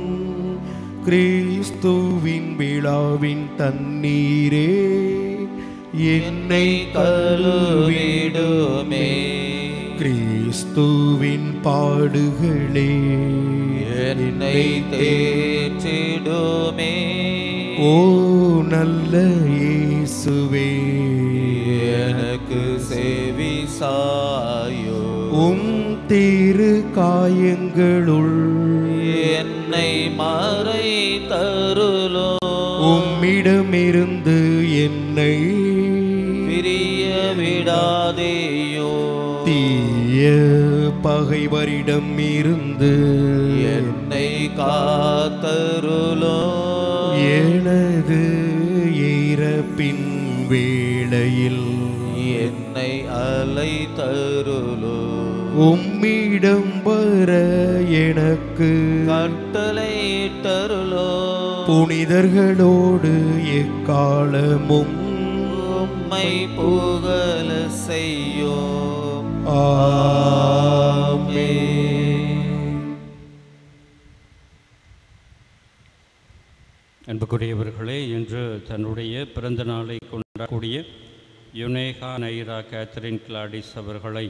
கிறிஸ்துவின் விழாவின் தண்ணீரே என்னை கழுவிடுமே. கிறிஸ்துவின் பாடுகளே என்னை தேற்றிடுமே. ஓ நல்ல இயேசுவே, எனக்கு செவி சாயோ. உம் திரு காயங்களுள் என்னை மறைத்தருளோ. உம்மிடமிருந்து என்னை பிரிய விடாதேயோ. தீய பகைவரிடம் இருந்து என்னை காத்தருளோ. எனது இறப்பின் வேளையில் என்னை அழைத்தருளோ. உம்மிடம் வர எனக்கு கட்டளையிட்டருளோ. புனிதர்களோடு எக்காலமும் உம்மை புகழ செய்யோ. அன்புக்குரியவர்களே, இன்று தன்னுடைய பிறந்த நாளை கொண்டாடக்கூடிய யுனேகா நைரா கேத்தரின் கிளாடிஸ் அவர்களை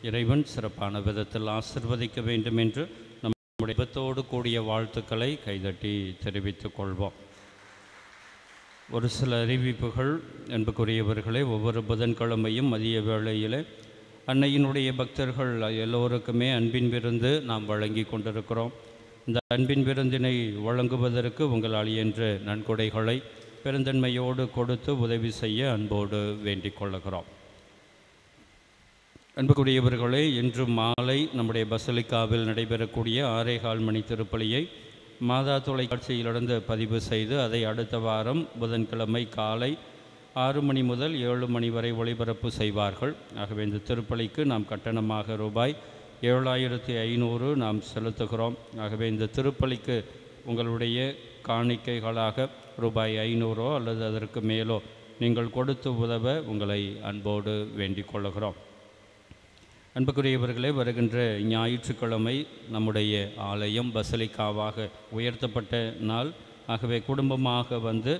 இறைவன் சிறப்பான விதத்தில் ஆசிர்வதிக்க வேண்டும் என்று நம்முடைய விபத்தோடு கூடிய வாழ்த்துக்களை கைதட்டி தெரிவித்துக் கொள்வோம். ஒரு சில அறிவிப்புகள். அன்புக்குரியவர்களே, ஒவ்வொரு புதன்கிழமையும் மதிய வேளையில் அன்னையினுடைய பக்தர்கள் எல்லோருக்குமே அன்பின் விருந்து நாம் வழங்கி கொண்டிருக்கிறோம். இந்த அன்பின் விருந்தினை வழங்குவதற்கு உங்களால் இயன்ற நன்கொடைகளை பெருந்தன்மையோடு கொடுத்து உதவி செய்ய அன்போடு வேண்டிக் கொள்கிறோம். அன்புக்குரியவர்களே, இன்று மாலை நம்முடைய பசலிக்காவில் நடைபெறக்கூடிய 6:15 மணி திருப்பலியை மாதா தொலைக்காட்சியிலிருந்து பதிவு செய்து அதை அடுத்த வாரம் புதன்கிழமை காலை 6 மணி முதல் 7 மணி வரை ஒளிபரப்பு செய்வார்கள். ஆகவே இந்த திருப்பலிக்கு நாம் கட்டணமாக ரூபாய் 7500 நாம் செலுத்துகிறோம். ஆகவே இந்த திருப்பலிக்கு உங்களுடைய காணிக்கைகளாக ரூபாய் 500 அல்லது அதற்கு மேலோ நீங்கள் கொடுத்து உதவ உங்களை அன்போடு வேண்டிக் கொள்கிறோம். அன்புக்குரியவர்களே, வருகின்ற ஞாயிற்றுக்கிழமை நம்முடைய ஆலயம் பசலிக்காவாக உயர்த்தப்பட்ட நாள். ஆகவே குடும்பமாக வந்து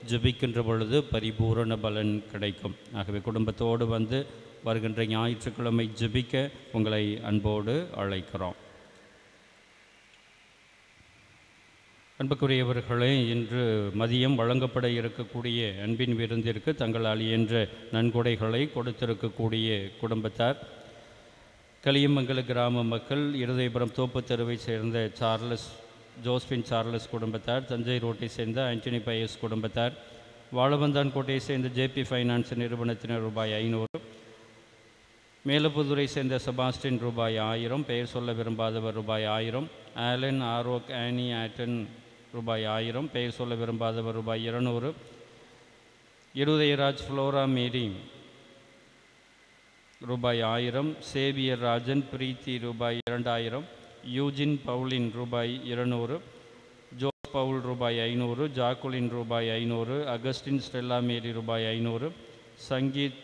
ஜெபிக்கின்ற பொழுது பரிபூரண பலன் கிடைக்கும். ஆகவே குடும்பத்தோடு வந்து வருகின்ற ஞாயிற்றுக்கிழமை ஜெபிக்க உங்களை அன்போடு அழைக்கிறோம். அன்புக்குரியவர்களே, இன்று மதியம் வழங்கப்பட இருக்கக்கூடிய அன்பின் விருந்திற்கு தங்களால் இயன்ற நன்கொடைகளை கொடுத்திருக்கக்கூடிய குடும்பத்தார்: களியமங்கல கிராம மக்கள், இருதயபுரம் தோப்பு தெருவை சேர்ந்த ஜோஸ்பின் சார்லஸ் குடும்பத்தார், தஞ்சை ரோட்டை சேர்ந்த ஆண்டனி பயஸ் குடும்பத்தார், வாழவந்தான் கோட்டையை சேர்ந்த ஜேபி ஃபைனான்ஸ் நிறுவனத்தினர் ரூபாய் 500, மேலப்புதுரை சேர்ந்த செபாஸ்டின் ரூபாய் 1000, பெயர் சொல்ல விரும்பாதவர் ரூபாய் 1000, ஆலன் ஆரோக் ஆனி ஆட்டன் ரூபாய் 1000, பெயர் சொல்ல விரும்பாதவர் ரூபாய் 200, இருதயராஜ் ஃப்ளோரா மேரி ரூபாய் 1000, சேவியர் ராஜன் பிரீத்தி ரூபாய் 2000, யூஜின் பவுலின் ரூபாய் 200, ஜோஸ் பவுல் ரூபாய் 500, ஜாக்குலின் ரூபாய் 500, அகஸ்டின் ஸ்டெல்லா மேரி ரூபாய் 500, சங்கீத்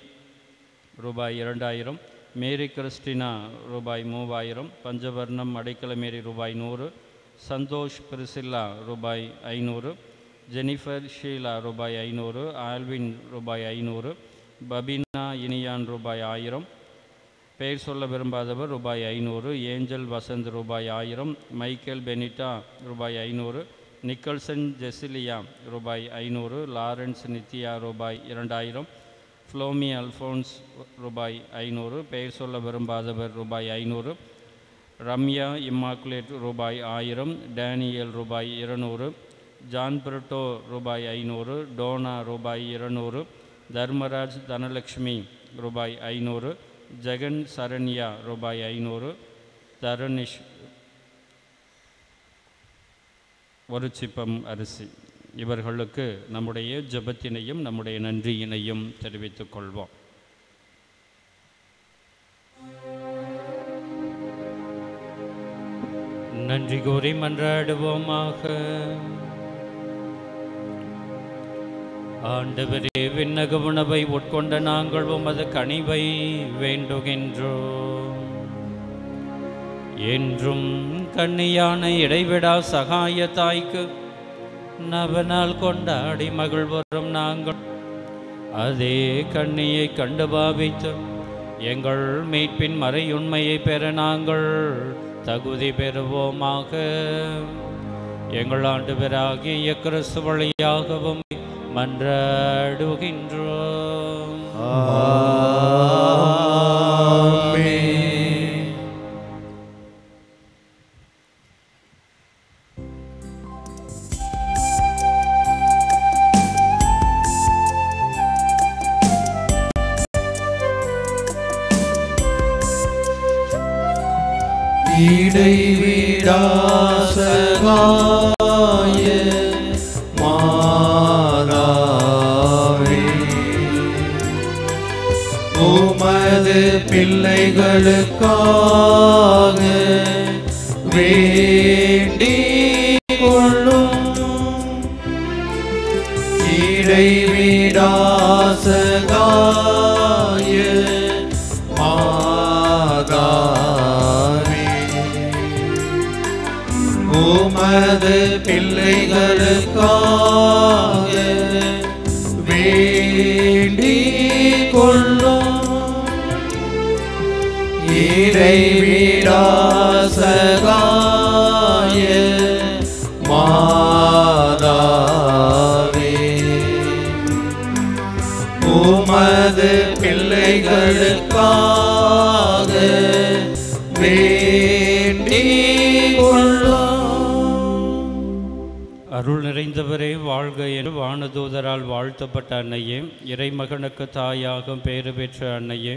ரூபாய் 2000, மேரி கிறிஸ்டினா ரூபாய் 3000, பஞ்சவர்ணம் அடைக்கல மேரி ரூபாய் 100, சந்தோஷ் பிரிசில்லா ரூபாய் 500, ஜெனிஃபர் ஷீலா ரூபாய் 500, ஆல்வின் ரூபாய் 500, பபினா இனியான் ரூபாய் 1000, பெயர் சொல்ல விரும்பாதவர் ரூபாய் 500, ஏஞ்சல் வசந்த் ரூபாய் 1000, மைக்கேல் பெனிட்டா ரூபாய் 500, நிக்கல்சன் ஜெசிலியா ரூபாய் 500, லாரன்ஸ் நித்யா ரூபாய் 2000, ஃப்ளோமி அல்ஃபோன்ஸ் ரூபாய் 500, பெயர் சொல்ல விரும்பாதவர் ரூபாய் 500, ரம்யா இம்மாக்குலேட் ரூபாய் 1000, டேனியல் ரூபாய் 200, ஜான் பிரிட்டோ ரூபாய் 500, டோனா ரூபாய் 200, தர்மராஜ் தனலக்ஷ்மி ரூபாய் 500, ஜெகன் சரண்யா ரூபாய் 500, தருணிஷ் ஒரு சிப்பம் அரிசி. இவர்களுக்கு நம்முடைய ஜெபத்தினையும் நம்முடைய நன்றியினையும் தெரிவித்துக் கொள்வோம். நன்றி கூறி மன்றாடுவோமாக. ஆண்டவரே, விண்ணக உணவை உட்கொண்ட நாங்கள் உமது கனிவை வேண்டுகின்றோம். என்றும் கன்னியான இடைவிடா சகாய தாய்க்கு நவநாள் கொண்டாடி மகிழ்வரும் நாங்கள் அதே கண்ணியை கண்டு பாவித்து எங்கள் மீட்பின் மறையுண்மையை பெற நாங்கள் தகுதி பெறுவோமாக. எங்கள் ஆண்டவராகிய கிறிஸ்து வழியாகவும் மன்றாடுகின்றோம். இடைவிடா சகாய மாதாவே, உமது பிள்ளைகளுக்காக வேண்டிக் கொள்ளும். இடைவிடா சகாய மாதாவே, உமது பிள்ளைகளுக்காக வேண்டிக் கொள்ளும். இறைவிடாசகாய மாதாவே, உமது பிள்ளைகளுக்காக வேண்டிக் கொள்ளும். அருள் நிறைந்தவரே வாழ்க என்று வானதூதரால் வாழ்த்தப்பட்ட அன்னையே, இறைமகனுக்கு தாயாகும் பேறு பெற்ற அன்னையே,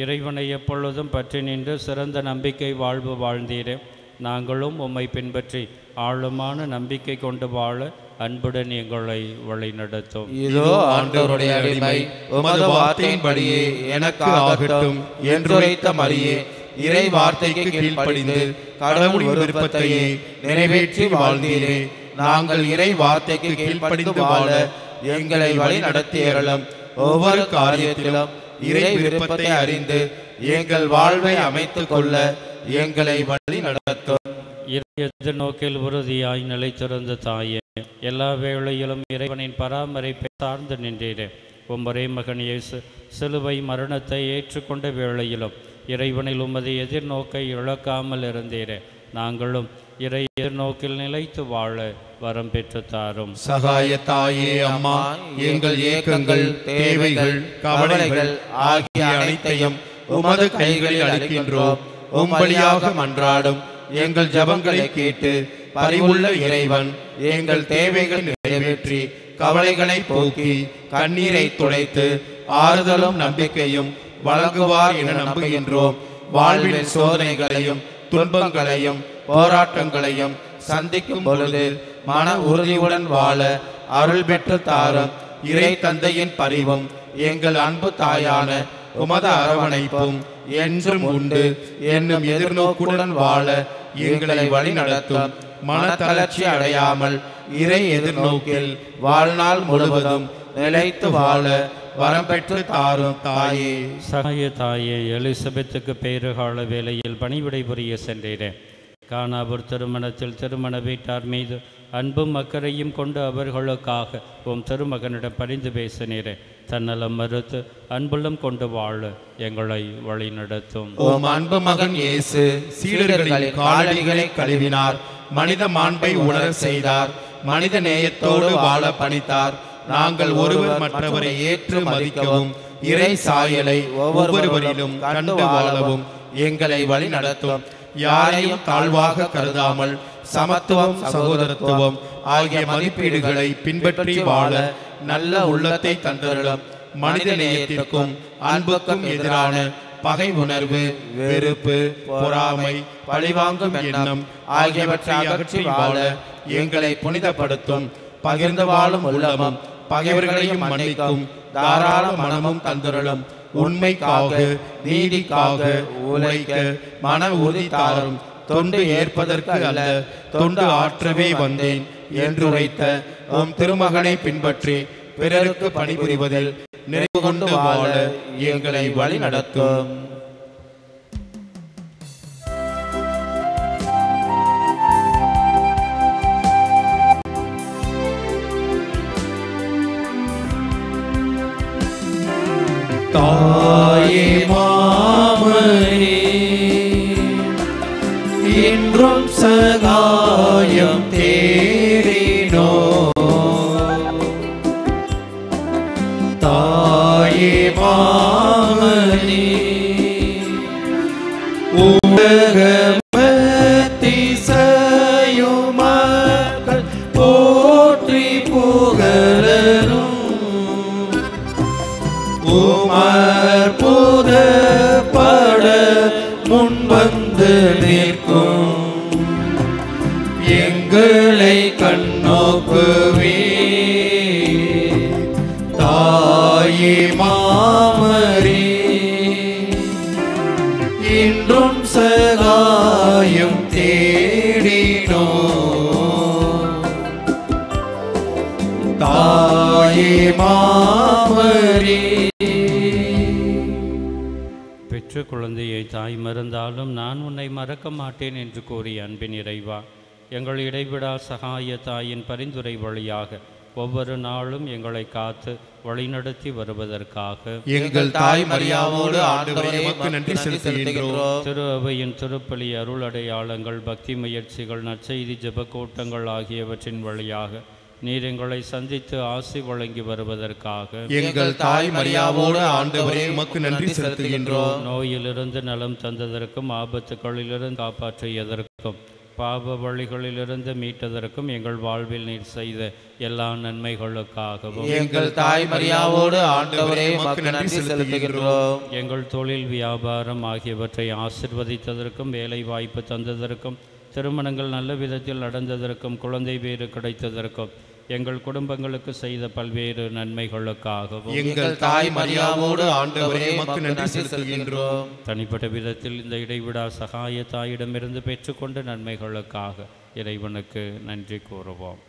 இறைவனை எப்பொழுதும் பற்றி நின்று சிறந்த நம்பிக்கை வாழ்வு வாழ்ந்தீரே. நாங்களும் உம்மை பின்பற்றி ஆழமான நம்பிக்கை கொண்டு வாழ அன்புடன் எங்களை வழிநடத்தும். இதோ ஆண்டவருடைய அடிமை, உமது வார்த்தையின்படியே எனக்கு ஆகட்டும் என்று உரைத்த மரியே, இறை வார்த்தைக்கு கீழ்ப்படிந்து கடவுளின் விருப்பத்தையே நிறைவேற்றி வாழ்ந்தீரே. நாங்கள் இறை வார்த்தைக்கு கீழ்ப்படிந்து வாழ எங்களை வழி நடத்தியறலும். ஒவ்வொரு காரியத்திலும் இறை விருப்பத்தை அறிந்து எங்கள் வாழ்வை அமைத்துக் கொள்ள எங்களை வழி நடத்தும். எதிர்நோக்கில் உறுதியாய் நிலைத்திருந்த தாயே, எல்லா வேளையிலும் இறைவனின் பராமரிப்பை சார்ந்து நின்றீரே. ஒரே மகன் இயேசு சிலுவை மரணத்தை ஏற்றுக்கொண்ட வேளையிலும் இறைவனில் உமது எதிர்நோக்கை இழக்காமல் இருந்தீரே. நாங்களும் இறை எதிர்நோக்கில் நிலைத்து வாழ வரம் பெற்று தாரும். சகாய தாயே அம்மா, எங்கள் ஏக்கங்கள், தேவைகள், கவலைகள் ஆகிய அனைத்தையும் உமது கைகளில் அளிக்கின்றோம். உம்படியாக மன்றாடும் எங்கள் ஜபங்களை கேட்டு பரிவுள்ள இறைவன் எங்கள் தேவைகளை நிறைவேற்றி கவலைகளை போக்கி கண்ணீரை துடைத்து ஆறுதலும் நம்பிக்கையும் வழங்குவார் என நம்புகின்றோம். வாழ்வின் சோதனைகளையும் துன்பங்களையும் போராட்டங்களையும் சந்திக்கும் பொழுது மன உறுதியுடன் வாழ அருள் பெற்று தாரும். இறை தந்தையின் பரிவும் எங்கள் அன்பு தாயான உமது அரவணைப்பும் என்றும் உண்டு என்னும் எதிர்நோக்குடன் வாழ எங்களை வழி நடத்தும். மனத்தளர்ச்சி அடையாமல் இறை எதிர்நோக்கில் வாழ்நாள் முழுவதும் நிலைத்து வாழ வரம் பெற்று தாரும் தாயே. சகாய தாயே, எலிசபெத்துக்கு பேறுகால வேளையில் பணிவிடை புரிய சென்றேன். கானாபூர் திருமணத்தில் திருமண வீட்டார் மீது அன்பும் அக்கறையும் கொண்டு அவர்களுக்காக உம் திருமகனிடம் பரிந்து பேசினீரே. தன்னலம் மறுத்து அன்புள்ளம் கொண்டு வாழ எங்களை வழி நடத்தும். உம் அன்பு மகன் இயேசு சீடர்களின் காலடிகளை கழுவினார், மனித மாண்பை உணர செய்தார், மனித நேயத்தோடு வாழ பணித்தார். நாங்கள் ஒருவர் மற்றவரை ஏற்று மதிக்கவும் இறை சாயலை ஒவ்வொருவரிலும் கண்டு வாழவும் எங்களை வழி நடத்தும். யாரையும் தாழ்வாக கருதாமல் சமத்துவம், சகோதரத்துவம் ஆகிய மதிப்பீடுகளை பின்பற்றி வாழ நல்ல உள்ளத்தை தந்தருளும். மனித நேயத்திற்கும் அன்புக்கும் எதிரான பகை உணர்வு, வெறுப்பு, பொறாமை, பழிவாங்கும் எண்ணம் ஆகியவற்றை அகற்றி வாழ எங்களை புனிதப்படுத்தும். பகிர்ந்து வாழும் உள்ளமும் பகைவர்களையும் மன்னிக்கும் தாராள மனமும் தந்தருளும். உண்மைக்காக நீதிக்காக உழைக்க மன உறுதி தாரும். தொண்டு ஏற்பதற்கு அல்ல, தொண்டு ஆற்றவே வந்தேன் என்று உரைத்த உம் திருமகனை பின்பற்றி பிறருக்கு பணிபுரிவதில் நிறைவு கொண்டு வாழ எங்களை வழி நடத்தும். தாயே மாமனே, இன்றும் சகாயம் தேடினோ. தாயே மாமனே, உலகமதிசயும் மக்கள் போற்றி புகழரும். உமற்புத பட முன்வந்து நிற்கும் எங்களை கண்ணோக்குவே. தாயே மாமரே, இன்றும் சகாயம் தேடினோ. தாயே மாமரே, பெற்ற குழந்தையை தாய் மறந்தாலும் நான் உன்னை மறக்க மாட்டேன் என்று கூறிய அன்பின் இறைவா, எங்கள் இடைவிடா சகாய தாயின் பரிந்துரை வழியாக ஒவ்வொரு நாளும் எங்களை காத்து வழிநடத்தி வருவதற்காக எங்கள் தாய் மரியாவோடு ஆண்டவரே உமக்கு நன்றி செலுத்துகின்றோம். திரு அவையின் திருப்பலி அருள் அடையாளங்கள், பக்தி முயற்சிகள், நற்செய்தி ஜெபக்கூட்டங்கள் ஆகியவற்றின் வழியாக நீர் எங்களை சந்தித்து ஆசி வழங்கி வருவதற்காக எங்கள் தாய் மரியாவோடு ஆண்டவரே உமக்கு நன்றி செலுத்துகின்றோம். நோயிலிருந்து நலம் தந்ததற்கும், ஆபத்துக்களிலிருந்து காப்பாற்றியதற்கும், பாவ வழிகளிலிருந்து மீட்டதற்கும், எங்கள் வாழ்வில் நீர் செய்த எல்லா நன்மைகளுக்காகவும் எங்கள் தாய் மரியாவோடு ஆண்டவரே உமக்கு நன்றி செலுத்துகின்றோம். எங்கள் தொழில் வியாபாரம் ஆகியவற்றை ஆசிர்வதித்ததற்கும், வேலை வாய்ப்பு தந்ததற்கும், திருமணங்கள் நல்ல விதத்தில் நடந்ததற்கும், குழந்தை பேறு கிடைத்ததற்கும், எங்கள் குடும்பங்களுக்கு செய்த பல்வேறு நன்மைகளுக்காகவும் எங்கள் தாய் மரியாவோடு ஆண்டவரே உமக்கு நன்றி செலுத்துகின்றோம். தனிப்பட்ட விதத்தில் இந்த இடைவிடா சகாய தாயிடமிருந்து பெற்றுக்கொண்ட நன்மைகளுக்காக இறைவனுக்கு நன்றி கூறுவோம்.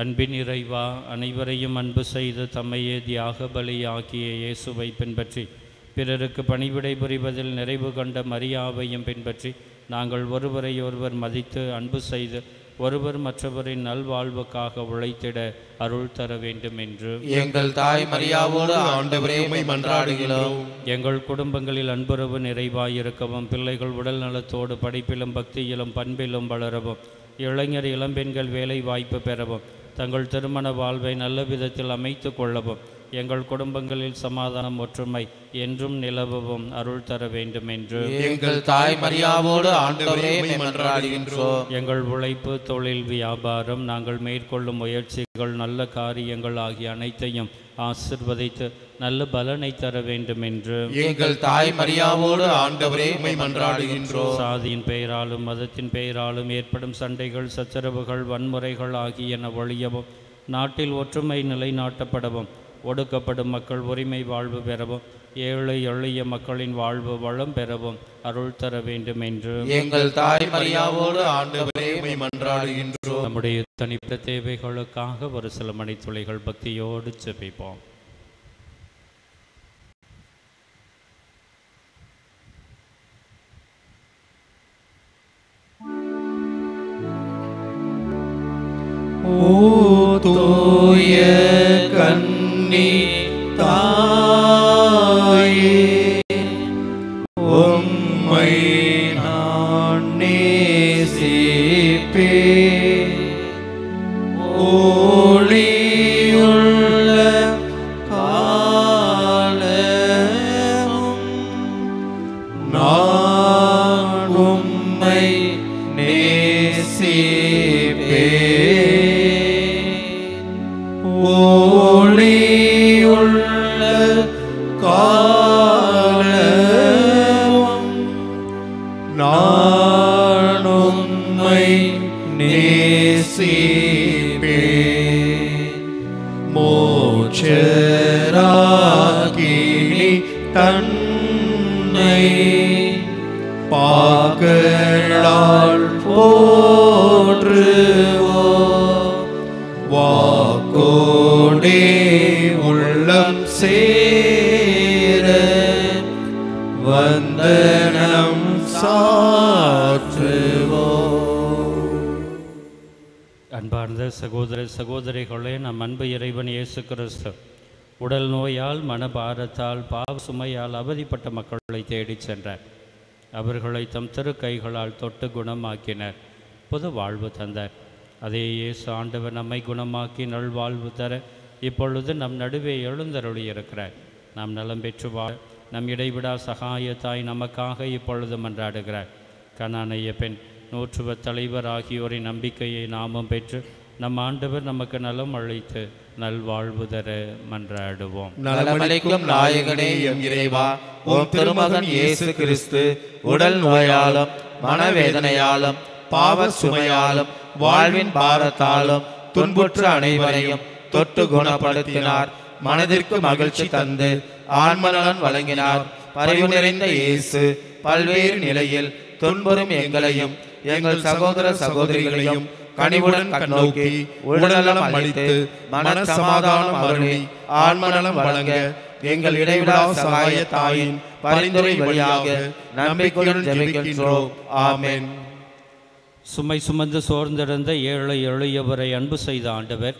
அன்பின் இறைவா, அனைவரையும் அன்பு செய்து தம்மையே தியாக பலியாக்கிய இயேசுவை பின்பற்றி பிறருக்கு பணிவிடை புரிவதில் நிறைவு கண்ட மரியாவையும் பின்பற்றி நாங்கள் ஒருவரை ஒருவர் மதித்து அன்பு செய்து ஒருவர் மற்றவரின் நல்வாழ்வுக்காக உழைத்திட அருள் தர வேண்டும் என்று எங்கள் தாய் மரியாவோடு ஆண்டவரே உம்மை மன்றாடுகிறோம். எங்கள் குடும்பங்களில் அன்புறவு நிறைவாயிருக்கவும், பிள்ளைகள் உடல் நலத்தோடு படிப்பிலும் பக்தியிலும் பண்பிலும் வளரவும், இளைஞர் இளம்பெண்கள் வேலை வாய்ப்பு பெறவும், தங்கள் திருமண வாழ்வை நல்ல விதத்தில் அமைத்து கொள்ளவும், எங்கள் குடும்பங்களில் சமாதானம் ஒற்றுமை என்றும் நிலவவும் அருள் தர வேண்டும் என்று எங்கள் தாய் மரியாவோடு ஆண்டவரே உம்மை மன்றாடுகின்றோம். எங்கள் உழைப்பு, தொழில், வியாபாரம், நாங்கள் மேற்கொள்ளும் முயற்சிகள், நல்ல காரியங்கள் ஆகிய அனைத்தையும் ஆசிர்வதித்து நல்ல பலனை தர வேண்டும் என்று எங்கள் தாய் மரியாவோடு ஆண்டவரே உம்மை மன்றாடுகின்றோம். சாதியின் பெயராலும் மதத்தின் பெயராலும் ஏற்படும் சண்டைகள், சச்சரவுகள், வன்முறைகள் ஆகியன ஒழியவும், நாட்டில் ஒற்றுமை நிலைநாட்டப்படவும், ஒடுக்கப்படும் மக்கள் உரிமை வாழ்வு பெறவும், ஏழை எளிய மக்களின் வாழ்வு வளம் பெறவும் அருள் தர வேண்டும் என்று எங்கள் தாய் மரியாவோடு ஆண்டவரே உம்மை மன்றாடுகின்றோம். நம்முடைய தனிப்பட்ட தேவைகளுக்காக ஒரு சில மணித்துளிகள் பக்தியோடு ஜெபிப்போம். ஓ தூய கன்னி தாயே, உம்மை நான் நேசிப்பேன். ஒளியுள்ள காலமும் நான் உம்மை நேசிப்பேன். ஒளியுள்ள காலமும் நான் உம்மை நேசிப்பேன். மோட்சராகினி தன்னை பாகலால் போற்றுவோம். வாக்கோடே உள்ளம் சேர வந்தனம் சாற்றுவோம். அன்பார்ந்த சகோதர சகோதரிகளே, நம் அன்பு இறைவன் இயேசு கிறிஸ்து உடல் நோயால், மனபாரத்தால், பாவ சுமையால் அவதிப்பட்ட மக்களை தேடிச் சென்றார். அவர்களை தம் திருக்கைகளால் தொட்டு குணமாக்கினர், புது வாழ்வு தந்தார். அதே இயேசு ஆண்டவர் நம்மை குணமாக்கி நல்வாழ்வு தர இப்பொழுது நம் நடுவே எழுந்தருளி இருக்கிறார். நாம் நலம் பெற்று வாழ நம் இடைவிடா சகாய தாய் நமக்காக இப்பொழுது மன்றாடுகிறார். கனானைய பெண், நூற்றுவ தலைவர் ஆகியோரின் நம்பிக்கையை நாமும் பெற்று நம் ஆண்டவர் நமக்கு நலம் அளித்து நல்வாழ்வு தர மன்றாடுவோம். நலமளிக்கும் நாயகனே எம் இறைவா, உம் திருமகன் இயேசு கிறிஸ்து உடல் நோயாலும், மனவேதனையாலும், பாவ சுமையாலும், வாழ்வின் பாரத்தாலும் துன்புற்ற அனைவரையும் தொட்டு குணப்படுத்தினார். மனதிற்கு மகிழ்ச்சி தந்து ஆன்மநலன் வழங்கினார். பரிவு நிறைந்த இயேசு பல்வேறு நிலையில் துன்புறும் எங்களையும் எங்கள் சகோதர சகோதரிகளையும் கனிவுடன் கண்ணோக்கி உடல்நலம் அளித்து மன சமாதானம் அருளி ஆன்மநலம் வழங்க எங்கள் இடைவிடா சகாய தாயின் பரிந்துரை வழியாக நம்பிக்கையுடன் ஜெபிக்கின்றோம். ஆமென். சுமை சுமந்து சோர்ந்திருந்த ஏழை எளியவரை அன்பு செய்த ஆண்டவர்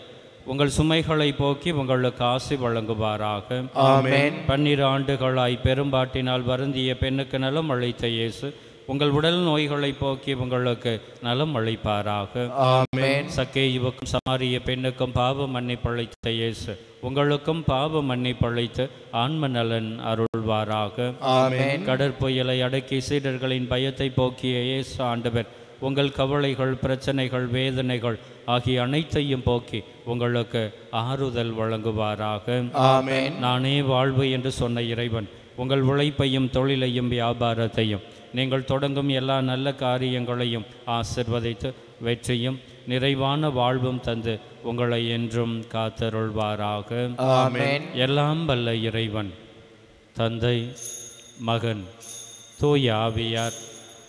உங்கள் சுமைகளை போக்கி உங்களுக்கு ஆசி வழங்குவாராக. ஆமென். 12 ஆண்டுகளாய் பெரும்பாட்டினால் வருந்திய பெண்ணுக்கு நலம் அளித்த இயேசு உங்கள் உடல் நோய்களை போக்கி உங்களுக்கு நலம் அளிப்பாராக. ஆமென். சக்கேயுவுக்கும் சமாரிய பெண்ணுக்கும் பாவ மன்னிப்பளித்த இயேசு உங்களுக்கும் பாவ மன்னிப்பளித்து ஆன்ம நலன் அருள்வாராக. ஆமென். கடற்புயலை அடக்கி சீடர்களின் பயத்தை போக்கிய இயேசு ஆண்டவர் உங்கள் கவலைகள், பிரச்சனைகள், வேதனைகள் ஆகிய அனைத்தையும் போக்கி உங்களுக்கு ஆறுதல் வழங்குவாராக. ஆமென். நானே வாழ்வு என்று சொன்ன இறைவன் உங்கள் உழைப்பையும் தொழிலையும் வியாபாரத்தையும் நீங்கள் தொடங்கும் எல்லா நல்ல காரியங்களையும் ஆசிர்வதித்து வெற்றியும் நிறைவான வாழ்வும் தந்து உங்களை என்றும் காத்தருள்வாராக. ஆமென். எல்லாம் வல்ல இறைவன் தந்தை, மகன், தூய ஆவியார்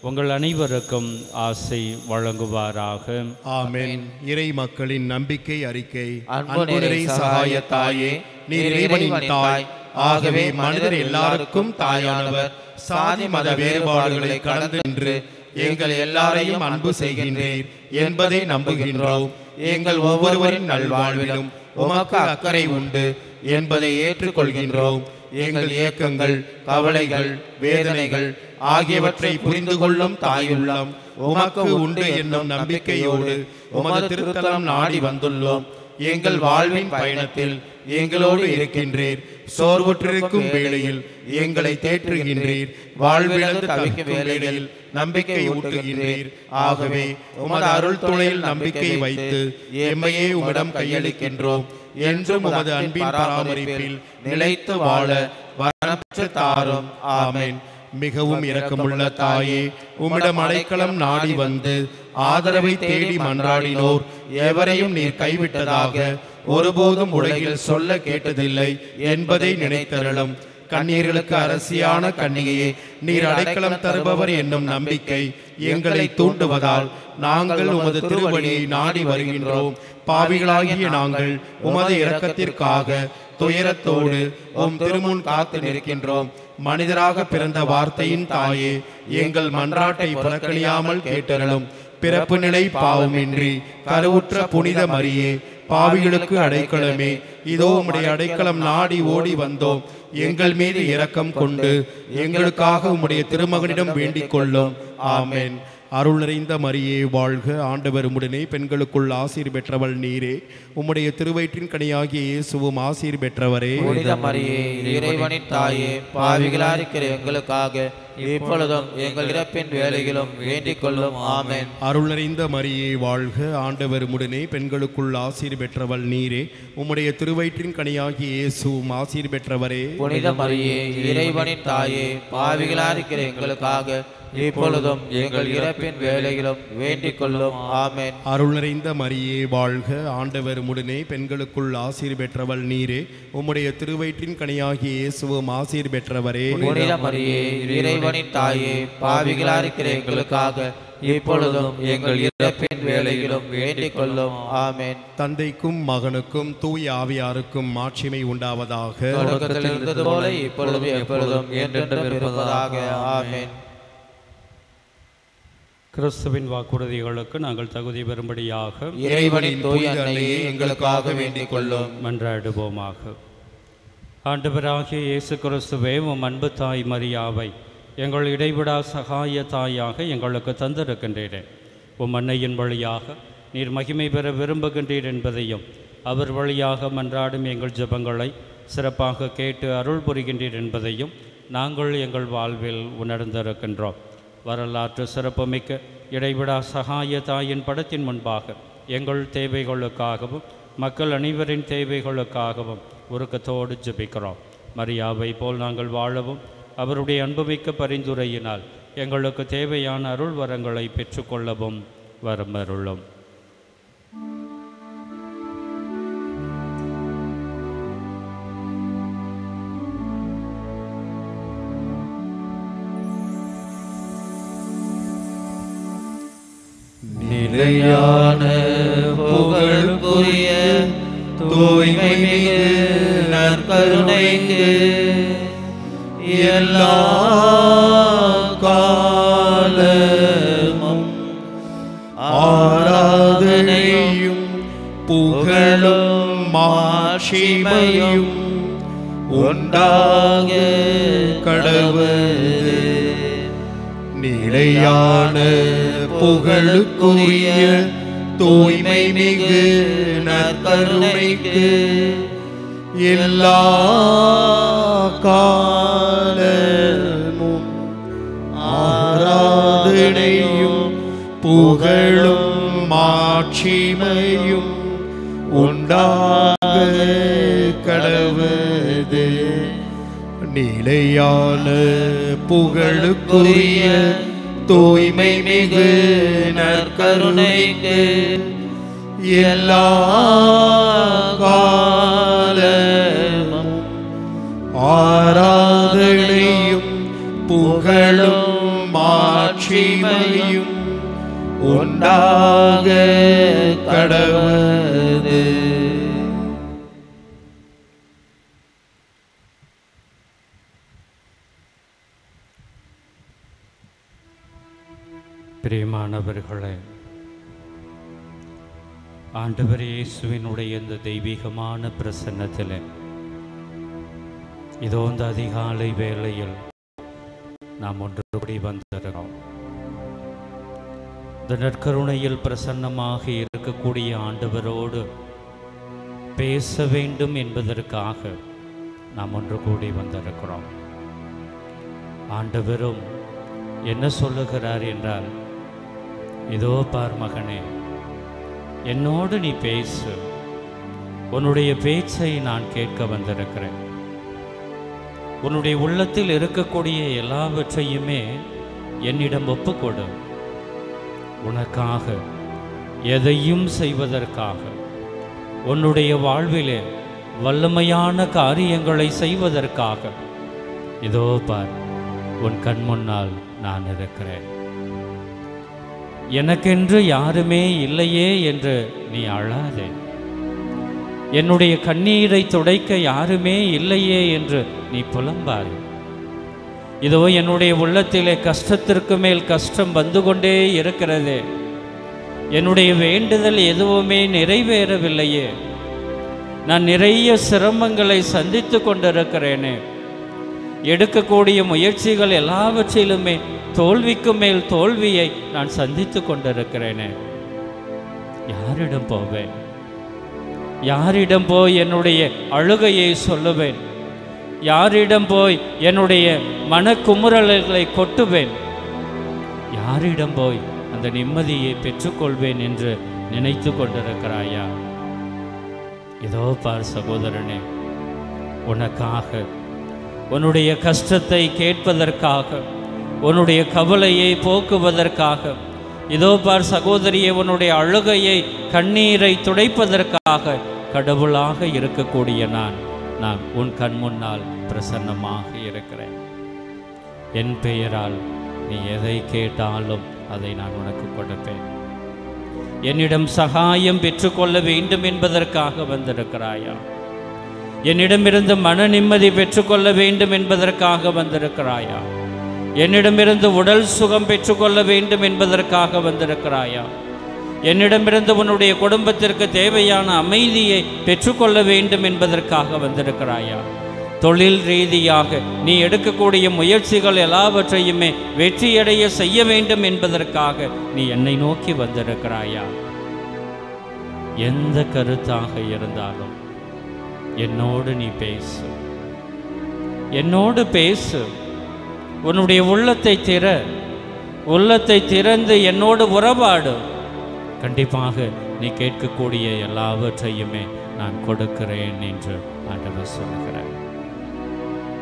உங்கள் அனைவருக்கும் ஆசை வழங்குவாராக. ஆமென். இறை மக்களின் நம்பிக்கை அறிக்கை. அன்பு நிறை சகாய தாயே, நீர் இறைவனின் தாய். ஆகவே மனிதர் எல்லாருக்கும் தாயானவர். சாதி மத வேறுபாடுகளை கடந்து நின்று எங்கள் எல்லாரையும் அன்பு செய்கின்றீர் என்பதை நம்புகின்றோம். எங்கள் ஒவ்வொருவரின் நல்வாழ்விலும் உமக்கு அக்கறை உண்டு என்பதை ஏற்றுக்கொள்கின்றோம். எங்கள் இயக்கங்கள், கவலைகள், வேதனைகள் ஆகியவற்றை புரிந்து கொள்ளும் தாயுள்ளம் உமக்கு உண்டு என்னும் நம்பிக்கையோடு உமது திருத்தலம் நாடி வந்துள்ளோம். எங்கள் வாழ்வின் பயணத்தில் எங்களோடு இருக்கின்றீர். சோர்வுற்றிருக்கும் வேளையில் எங்களை தேற்றுகின்றீர். வாழ்விழந்து தவிக்கும் வேளையில் நம்பிக்கை ஊட்டுகின்றீர். ஆகவே உமது அருள் துணையில் நம்பிக்கை வைத்து எம்மையே உம்மிடம் கையளிக்கின்றோம். என்றும் உமது அன்பின் பராமரிப்பில் நிலைத்து வாழ வரப்பெற்று தாரும். ஆமென். மிகவும் இரக்கமுள்ள தாயே, உம்மிடம் அடைக்கலம் நாடி வந்து ஆதரவை தேடி மன்றாடினோர் எவரையும் நீர் கைவிட்டதாக ஒருபோதும் உலகில் சொல்ல கேட்டதில்லை என்பதை நினைத்தருளும். கண்ணீர்களுக்கு அரசியான கன்னிகையே, நீர் அடைக்கலம் தருபவர் என்னும் நம்பிக்கை எங்களை தூண்டுவதால் நாங்கள் உமது திருவடியை நாடி வருகின்றோம். பாவிகளாகிய நாங்கள் உமது இரக்கத்திற்காக துயரத்தோடு உம் திருமுன் காத்து நிற்கின்றோம். மனிதராக பிறந்த வார்த்தையின் தாயே, எங்கள் மன்றாட்டை புறக்கணியாமல் கேட்டருளும். பிறப்பு நிலை பாவமின்றி கருவுற்ற புனித மரியே, பாவிகளுக்கு அடைக்கலமே, இதோ உம்முடைய அடைக்கலம் நாடி ஓடி வந்தோம். எங்கள் மீது இரக்கம் கொண்டு எங்களுக்காக உம்முடைய திருமகனிடம் வேண்டிக் கொள்ளும். ஆமென். அருள் நிறைந்த மரியே வாழ்க, ஆண்டவர் உம்முடனே, பெண்களுக்குள் ஆசீர் பெற்றவள் நீரே. உம்முடைய திருவயிற்றின் கனியாகிய இயேசுவும் ஆசீர் பெற்றவரே. புனித மரியே, இறைவனின் தாயே, பாவிகளாயிருக்கிற எங்களுக்காக இப்பொழுதும் எங்கள் இறப்பின் வேளையிலும் வேண்டிக் கொள்ளும். ஆமென். அருள் நிறைந்த மரியே வாழ்க, ஆண்டவர் உம்முடனே, பெண்களுக்குள் ஆசீர் பெற்றவள் நீரே. உம்முடைய திருவயிற்றின் கனியாகிய இயேசுவும் ஆசீர் பெற்றவரே. புனித மரியே, இறைவனின் தாயே, பாவிகளாயிருக்கிற எங்களுக்காக இப்பொழுதும் எங்கள் இறப்பின் வேளையிலும் வேண்டிக் கொள்ளும். ஆமென். அருள் நிறைந்த மரியே வாழ்க, ஆண்டவர் உம்முடனே, பெண்களுக்குள் ஆசீர் பெற்றவள் நீரே. உம்முடைய திருவயிற்றின் கனியாகிய இயேசுவும் ஆசீர் பெற்றவரே. புனித மரியே, இறைவனின் தாயே, பாவிகளாயிருக்கிற எங்களுக்காக இப்பொழுதும் எங்கள் இறப்பின் வேளையிலும் வேண்டிக் கொள்ளும். ஆமென். தந்தைக்கும் மகனுக்கும் தூய ஆவியாருக்கும் மாட்சிமை உண்டாவதாக. தொடக்கத்தில் இருந்தது போல இப்பொழுதும் எப்பொழுதும் என்றென்றும் இருப்பதாக. ஆமென். கிறிஸ்துவின் வாக்குறுதிகளுக்கு நாங்கள் தகுதி பெறும்படியாக இறைவனின் தூய அன்னையே, எங்களுக்காக வேண்டிக் கொள்ளும். மன்றாடுவோமாக. ஆண்டவராகிய இயேசு கிறிஸ்துவே, உம் அன்பு தாய் மரியாவை எங்கள் இடைவிடா சகாய தாயாக எங்களுக்கு தந்திருக்கின்றீரே. உம் அன்னையின் வழியாக நீர் மகிமை பெற விரும்புகின்றீர் என்பதையும், அவர் வழியாக மன்றாடும் எங்கள் ஜெபங்களை சிறப்பாக கேட்டு அருள் புரிகின்றீர் என்பதையும் நாங்கள் எங்கள் வாழ்வில் உணர்ந்திருக்கின்றோம். வரலாற்று சிறப்புமிக்க இடைவிடா சகாய தாயின் படத்தின் முன்பாக எங்கள் தேவைகளுக்காகவும் மக்கள் அனைவரின் தேவைகளுக்காகவும் உருக்கத்தோடு ஜெபிக்கிறோம். மரியாவை போல் நாங்கள் வாழவும் அவருடைய அன்புமிக்க பரிந்துரையினால் எங்களுக்கு தேவையான அருள் வரங்களை பெற்றுக்கொள்ளவும் வரமருளும். நிலையான புகழுக்குரிய தூய்மை மிகு நற்கருணைக்கு எல்லா காலமும் ஆராதனையும் புகழும் மாட்சிமையும் உண்டாக கடவுளே. நிலையான புகழுக்குரிய தூய்மை மிகு நற்கருணைக்கு எல்லா காலமும் ஆராதனையும் புகழும் மாட்சிமையும் உண்டாக கடவுளே. நிலையான புகழுக்குரிய தூய்மை மிகு நற்கருணைக்கு எல்லா காலமும் ஆராதனையும் புகழும் மாட்சிமையும் உண்டாக கடவுளே. பிரியமானவர்களே, ஆண்டவர் இயேசுவினுடைய இந்த தெய்வீகமான பிரசன்னத்தில் இதோ இந்த அதிகாலை வேளையில் நாம் ஒன்று கூடி வந்திருக்கிறோம். இந்த நற்கருணையில் பிரசன்னமாக இருக்கக்கூடிய ஆண்டவரோடு பேச வேண்டும் என்பதற்காக நாம் ஒன்று கூடி வந்திருக்கிறோம். ஆண்டவரும் என்ன சொல்லுகிறார் என்றால், இதோ பார் மகனே, என்னோடு நீ பேசு, உன்னுடைய பேச்சை நான் கேட்க வந்திருக்கிறேன். உன்னுடைய உள்ளத்தில் இருக்கக்கூடிய எல்லாவற்றையுமே என்னிடம் ஒப்புக்கொடு. உனக்காக எதையும் செய்வதற்காக, உன்னுடைய வாழ்விலே வல்லமையான காரியங்களை செய்வதற்காக இதோ பார், உன் கண் முன்னால் நான் இருக்கிறேன். எனக்கென்று யாருமே இல்லையே என்று நீ அழாதே. என்னுடைய கண்ணீரை துடைக்க யாருமே இல்லையே என்று நீ புலம்பாதே. இதோ என்னுடைய உள்ளத்திலே கஷ்டத்திற்கு மேல் கஷ்டம் வந்து கொண்டே இருக்கிறதே. என்னுடைய வேண்டுதல் எதுவுமே நிறைவேறவில்லையே. நான் நிறைய சிரமங்களை சந்தித்து கொண்டிருக்கிறேனே. எடுக்கக்கூடிய முயற்சிகள் எல்லாவற்றிலுமே தோல்விக்கு மேல் தோல்வியை நான் சந்தித்து கொண்டிருக்கிறேனே. யாரிடம் போவேன்? யாரிடம் போய் என்னுடைய அழுகையை சொல்லுவேன்? யாரிடம் போய் என்னுடைய மனக்குமுறல்களை கொட்டுவேன்? யாரிடம் போய் அந்த நிம்மதியை பெற்றுக்கொள்வேன் என்று நினைத்து கொண்டிருக்கிறாயா? இதோ பார் சகோதரனே, உனக்காக, உன்னுடைய கஷ்டத்தை கேட்பதற்காக, உன்னுடைய கவலையை போக்குவதற்காக, இதோ பார் சகோதரியே, உன்னுடைய அழுகையை கண்ணீரை துடைப்பதற்காக கடவுளாக இருக்கக்கூடிய நான் உன் கண் முன்னால் பிரசன்னமாக இருக்கிறேன். என் பெயரால் நீ எதை கேட்டாலும் அதை நான் உனக்கு கொடுப்பேன். என்னிடம் சகாயம் பெற்றுக்கொள்ள வேண்டும் என்பதற்காக வந்திருக்கிறாயா? என்னிடமிருந்து மன நிம்மதி பெற்றுக்கொள்ள வேண்டும் என்பதற்காக வந்திருக்கிறாயா? என்னிடமிருந்து உடல் சுகம் பெற்றுக்கொள்ள வேண்டும் என்பதற்காக வந்திருக்கிறாயா? என்னிடமிருந்து உன்னுடைய குடும்பத்திற்கு தேவையான அமைதியை பெற்றுக்கொள்ள வேண்டும் என்பதற்காக வந்திருக்கிறாயா? தொழில் ரீதியாக நீ எடுக்கக்கூடிய முயற்சிகள் எல்லாவற்றையுமே வெற்றியடைய செய்ய வேண்டும் என்பதற்காக நீ என்னை நோக்கி வந்திருக்கிறாயா? எந்த கருத்தாக இருந்தாலும் என்னோடு நீ பேசு, என்னோடு பேசு. உன்னுடைய உள்ளத்தை திறந்து என்னோடு உறவாடு. கண்டிப்பாக நீ கேட்கக்கூடிய எல்லாவற்றையுமே நான் கொடுக்கிறேன் என்று ஆண்டவர் சொல்கிறார்.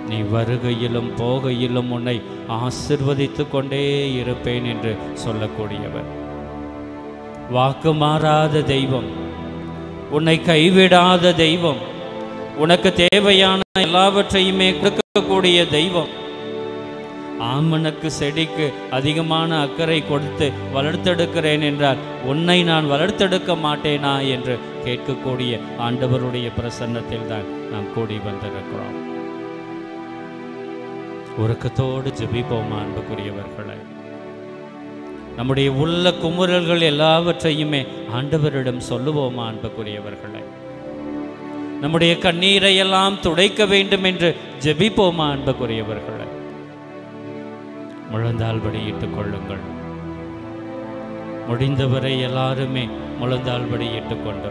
நீ வருகையிலும் போகையிலும் உன்னை ஆசிர்வதித்து கொண்டே இருப்பேன் என்று சொல்லக்கூடியவர். வாக்கு மாறாத தெய்வம், உன்னை கைவிடாத தெய்வம், உனக்கு தேவையான எல்லாவற்றையுமே கொடுக்கக்கூடிய தெய்வம். ஆமணக்கு செடிக்கு அதிகமான அக்கறை கொடுத்து வளர்த்தெடுக்கிறேன் என்றால் உன்னை நான் வளர்த்தெடுக்க மாட்டேனா என்று கேட்கக்கூடிய ஆண்டவருடைய பிரசன்னத்தில் தான் நாம் கூடி வந்திருக்கிறோம். உறக்கத்தோடு ஜெபிப்போமா அன்புக்குரியவர்களே? நம்முடைய உள்ள குமுறல்கள் எல்லாவற்றையுமே ஆண்டவரிடம் சொல்லுவோமா அன்புக்குரியவர்களே? நம்முடைய கண்ணீரை எல்லாம் துடைக்க வேண்டும் என்று ஜெபிப்போமா அன்புக்குரியவர்களே? முழந்தால் படியிட்டுக் கொள்ளுங்கள். முடிந்தவரை எல்லாருமே முழந்தால் படியிட்டுக் கொண்டு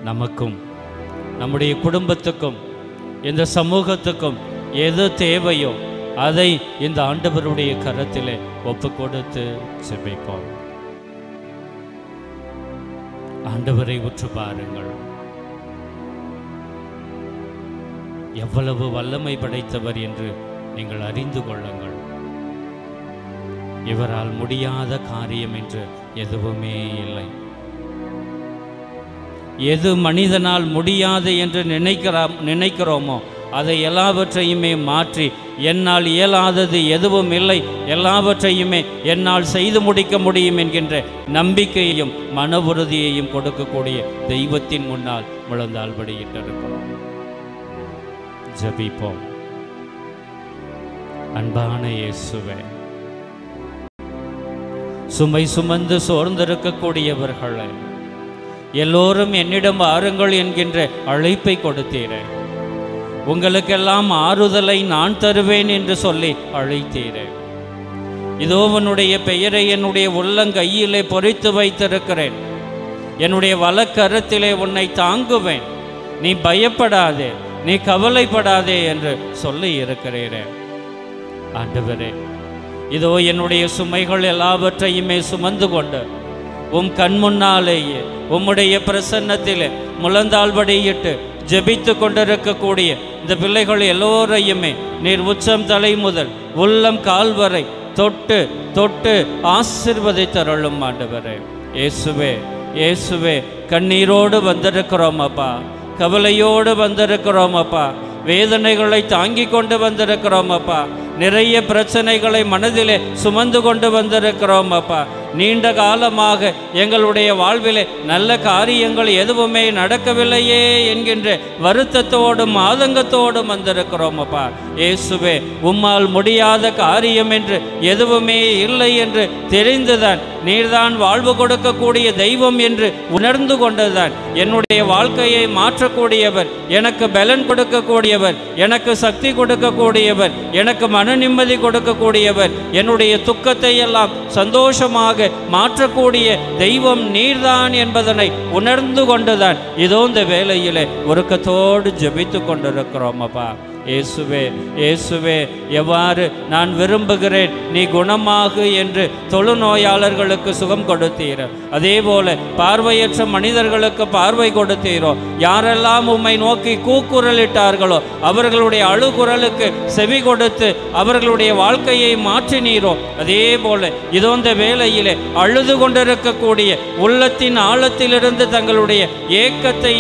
நமக்கும் நம்முடைய குடும்பத்துக்கும் இந்த சமூகத்துக்கும் எது தேவையோ அதை இந்த ஆண்டவருடைய கரத்திலே ஒப்பு கொடுத்து ஜெபிப்போம். ஆண்டவரை உற்று பாருங்கள். எவ்வளவு வல்லமை படைத்தவர் என்று நீங்கள் அறிந்து கொள்ளுங்கள். இவரால் முடியாத காரியம் என்று எதுவுமே இல்லை. எது மனிதனால் முடியாது என்று நினைக்கிறோமோ அதை எல்லாவற்றையுமே மாற்றி என்னால் இயலாதது எதுவும் இல்லை, எல்லாவற்றையுமே என்னால் செய்து முடிக்க முடியும் என்கின்ற நம்பிக்கையையும் மன உறுதியையும் கொடுக்கக்கூடிய தெய்வத்தின் முன்னால் முழந்தால் படியிட்டிருக்கிறோம். ஜெபிப்போம். அன்பான இயேசுவே, சுமை சுமந்து சோர்ந்திருக்கக்கூடியவர்களே, எல்லோரும் என்னிடம் வாருங்கள் என்கின்ற அழைப்பை கொடுத்தீரே. உங்களுக்கெல்லாம் ஆறுதலை நான் தருவேன் என்று சொல்லி அழைத்தீரே. இதோ உன்னுடைய பெயரை என்னுடைய உள்ளங்கையிலே பொறித்து வைத்திருக்கிறேன். என்னுடைய வலக்கரத்திலே உன்னை தாங்குவேன். நீ பயப்படாதே, நீ கவலைப்படாதே என்று சொல்லி இருக்கிறீரே. ஆண்டவரே, இதோ என்னுடைய சுமைகள் எல்லாவற்றையுமே சுமந்து கொண்டு உம் கண் முன்னாலேயே உம்முடைய பிரசன்னத்திலே முழந்தாள்படியிட்டு ஜெபித்து கொண்டிருக்கக்கூடிய இந்த பிள்ளைகள் எல்லோரையுமே நீர் உச்சம் தலை முதல் உள்ளம் கால் வரை தொட்டு தொட்டு ஆசீர்வதித்தருளும் ஆண்டவரே. இயேசுவே, இயேசுவே, கண்ணீரோடு வந்திருக்கிறோம் அப்பா, கவலையோடு வந்திருக்கிறோம் அப்பா, வேதனைகளை தாங்கி கொண்டு வந்திருக்கிறோம் அப்பா, நிறைய பிரச்சனைகளை மனதிலே சுமந்து கொண்டு வந்திருக்கிறோம் அப்பா. நீண்ட காலமாக எங்களுடைய வாழ்விலே நல்ல காரியங்கள் எதுவுமே நடக்கவில்லையே என்கின்ற வருத்தத்தோடும் ஆதங்கத்தோடும் வந்திருக்கிறோம் அப்பா. இயேசுவே, உம்மால் முடியாத காரியம் என்று எதுவுமே இல்லை என்று தெரிந்துதான் நீர்தான் வாழ்வு கொடுக்கக்கூடிய தெய்வம் என்று உணர்ந்து கொண்டுதான் என்னுடைய வாழ்க்கையை மாற்றக்கூடியவர், எனக்கு பலன் கொடுக்கக்கூடியவர், எனக்கு சக்தி கொடுக்கக்கூடியவர், எனக்கு மன நிம்மதி கொடுக்கக்கூடியவர், என்னுடைய துக்கத்தை எல்லாம் சந்தோஷமாக மாற்றக்கூடிய தெய்வம் நீர்தான் என்பதனை உணர்ந்து கொண்டுதான் இதோ இந்த வேளையிலே உருக்கத்தோடு ஜெபித்து கொண்டிருக்கிறோம் அப்பா. இயேசுவே, இயேசுவே, எவ்வாறு நான் விரும்புகிறேன் நீ குணமாகு என்று தொழுநோயாளர்களுக்கு சுகம் கொடுத்தீரோ, அதே போல பார்வையற்ற மனிதர்களுக்கு பார்வை கொடுத்தீரோ. யாரெல்லாம் உம்மை நோக்கி கூக்குரலிட்டார்களோ அவர்களுடைய அழுகுரலுக்கு செவி கொடுத்து அவர்களுடைய வாழ்க்கையை மாற்றினீரோ. அதே போல இதோ இந்த வேளையிலே அழுது கொண்டிருக்கக்கூடிய உள்ளத்தின் ஆழத்திலிருந்து தங்களுடைய ஏக்கத்தை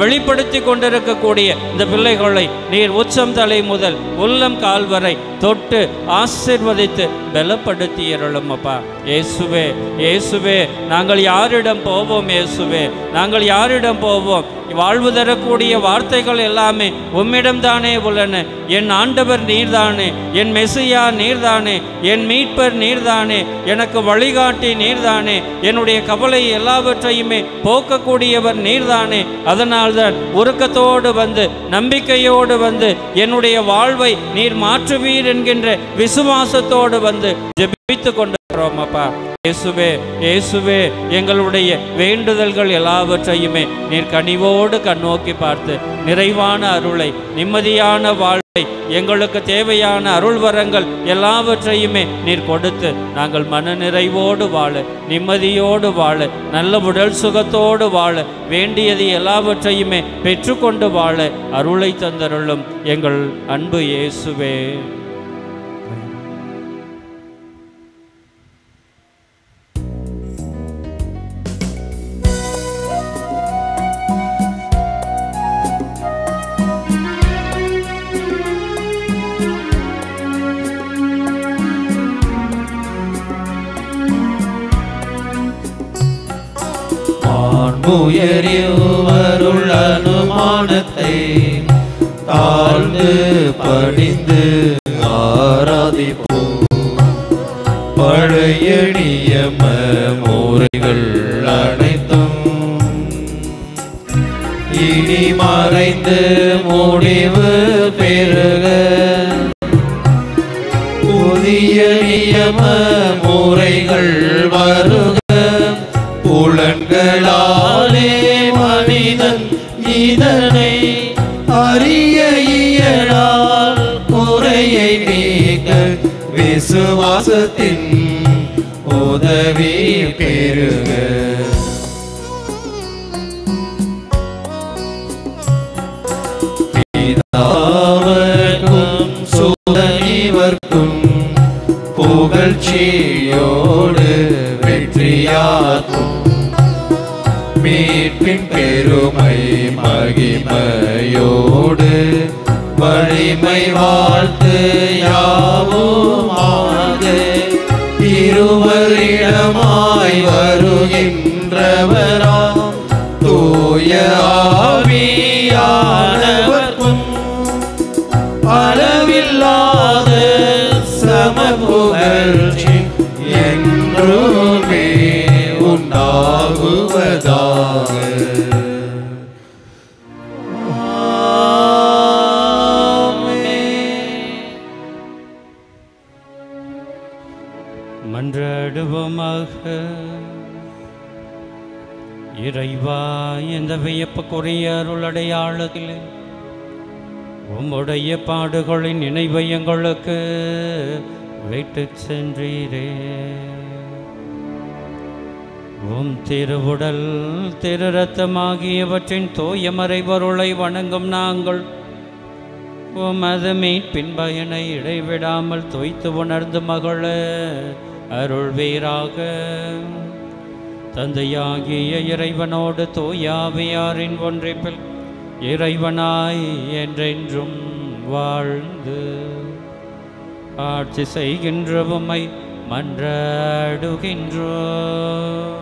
வெளிப்படுத்தி கொண்டிருக்கக்கூடிய இந்த பிள்ளைகளை நீர் உச்சம் தலை முதல் உள்ளம் கால் வரை தொட்டு ஆசீர்வதித்து பலப்படுத்தி அருளும் அப்பா. இயேசுவே, இயேசுவே, நாங்கள் யாரிடம் போவோம்? இயேசுவே, நாங்கள் யாரிடம் போவோம்? வாழ்வு தரக்கூடிய வார்த்தைகள் எல்லாமே உம்மிடம் தானே உள்ளன. என் ஆண்டவர் நீர்தானே, என் மெசியா நீர்தானே, என் மீட்பர் நீர்தானே, எனக்கு வழிகாட்டி நீர்தானே, என்னுடைய கவலை எல்லாவற்றையுமே போக்கக்கூடியவர் நீர்தானே. அதனால்தான் உருக்கத்தோடு வந்து நம்பிக்கையோடு வந்து என்னுடைய வாழ்வை நீர் மாற்றுவீர் என்கின்ற விசுவாசத்தோடு வந்து ஜெபித்து கொண்டிருக்கிறோம் அப்பா. இயேசுவே, இயேசுவே, எங்களுடைய வேண்டுதல்கள் எல்லாவற்றையுமே நீர் கனிவோடு கண்ணோக்கி பார்த்து நிறைவான அருளை, நிம்மதியான வாழ்வை, எங்களுக்கு தேவையான அருள் வரங்கள் எல்லாவற்றையுமே நீர் கொடுத்து நாங்கள் மன நிறைவோடு வாழ, நிம்மதியோடு வாழ, நல்ல உடல் சுகத்தோடு வாழ, வேண்டியது எல்லாவற்றையுமே பெற்றுக்கொண்டு வாழ அருளை தந்தருளும் எங்கள் அன்பு இயேசுவே. உயரியவருள் அனுமானத்தை தாழ்ந்து பணிந்து ஆராதிப்போம். பழைய நியம முறைகள் அனைத்தும் இனி மறைந்து முடிவு பெறுக. புதிய நியம முறைகள் வருக. புலன்களாலே மனிதன் இதனை அறிய இயலால் குறையை நீக்க விசுவாசத்தின் உதவி பெறுக. பிதாவர்க்கும் சுதனிவர்க்கும் புகழ்ச்சியோடு வெற்றியாக்கும் மீட்பின் பெருமை மகிமையோடு வலிமை வாழ்த்து யாவுமாக இருவரிடமாய் வருகின்றவராம் தூய ஆவியானவர்க்கும் அளவில்லாத சமபுகழ்ச்சி என்றுமே உண்டாகுவதாக. மன்றாடுவோமாக. இறைவா, இந்த வியப்புக்குரிய அருளடையாளத்திலே உம்முடைய பாடுகளின் நினைவை எங்களுக்கு விட்டுச் சென்றீரே. உம் திருவுடல் திரு இரத்தமாகியவற்றின் தூய மறைபொருளை வணங்கும் நாங்கள் உமது மீட்பின் பயனை இடைவிடாமல் தோய்த்து உணர்ந்து மகள அருள்வீராக. தந்தையாகிய இறைவனோடு தூய ஆவியாரின் ஒன்றிப்பில் இறைவனாய் என்றென்றும் வாழ்ந்து ஆட்சி செய்கின்ற உம்மை மன்றாடுகின்றோம்.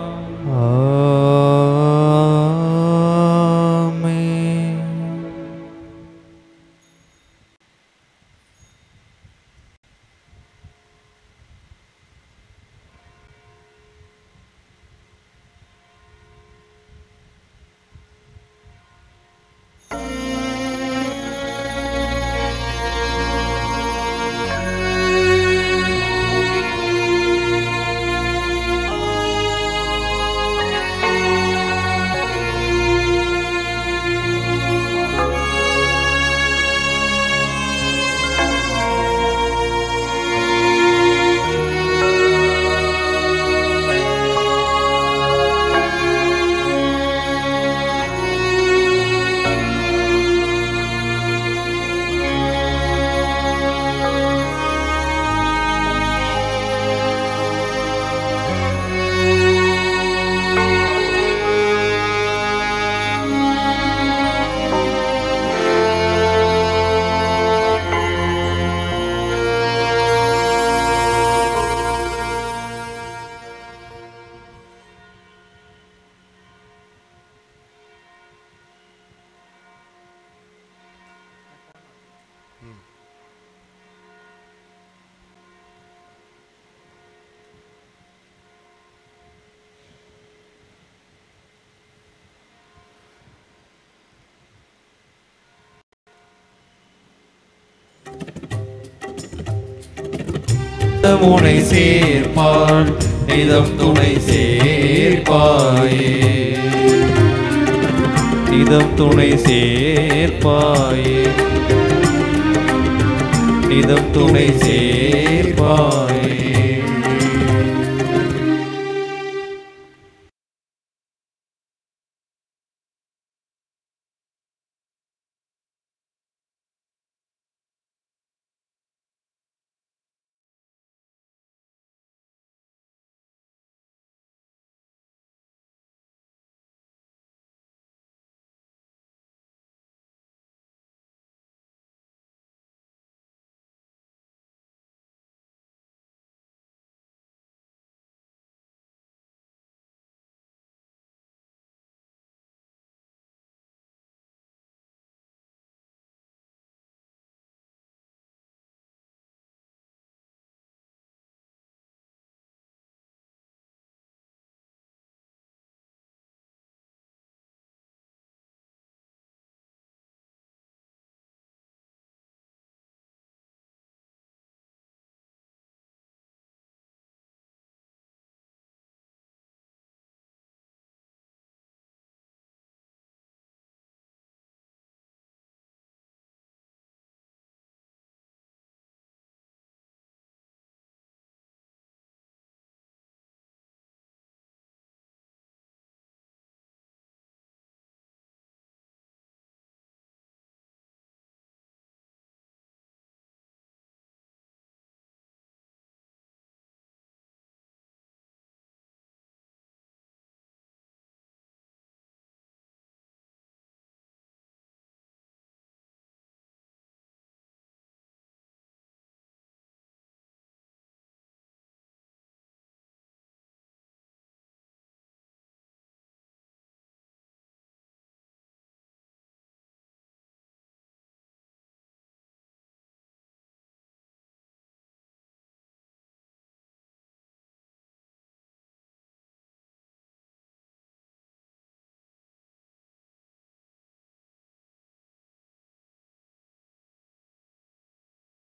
முனை சேர்ப்பான் நிதம் துணை சேர்ப்பாயே. நிதம் துணை சேர்ப்பாயே. நிதம் துணை சேர்ப்பாயே.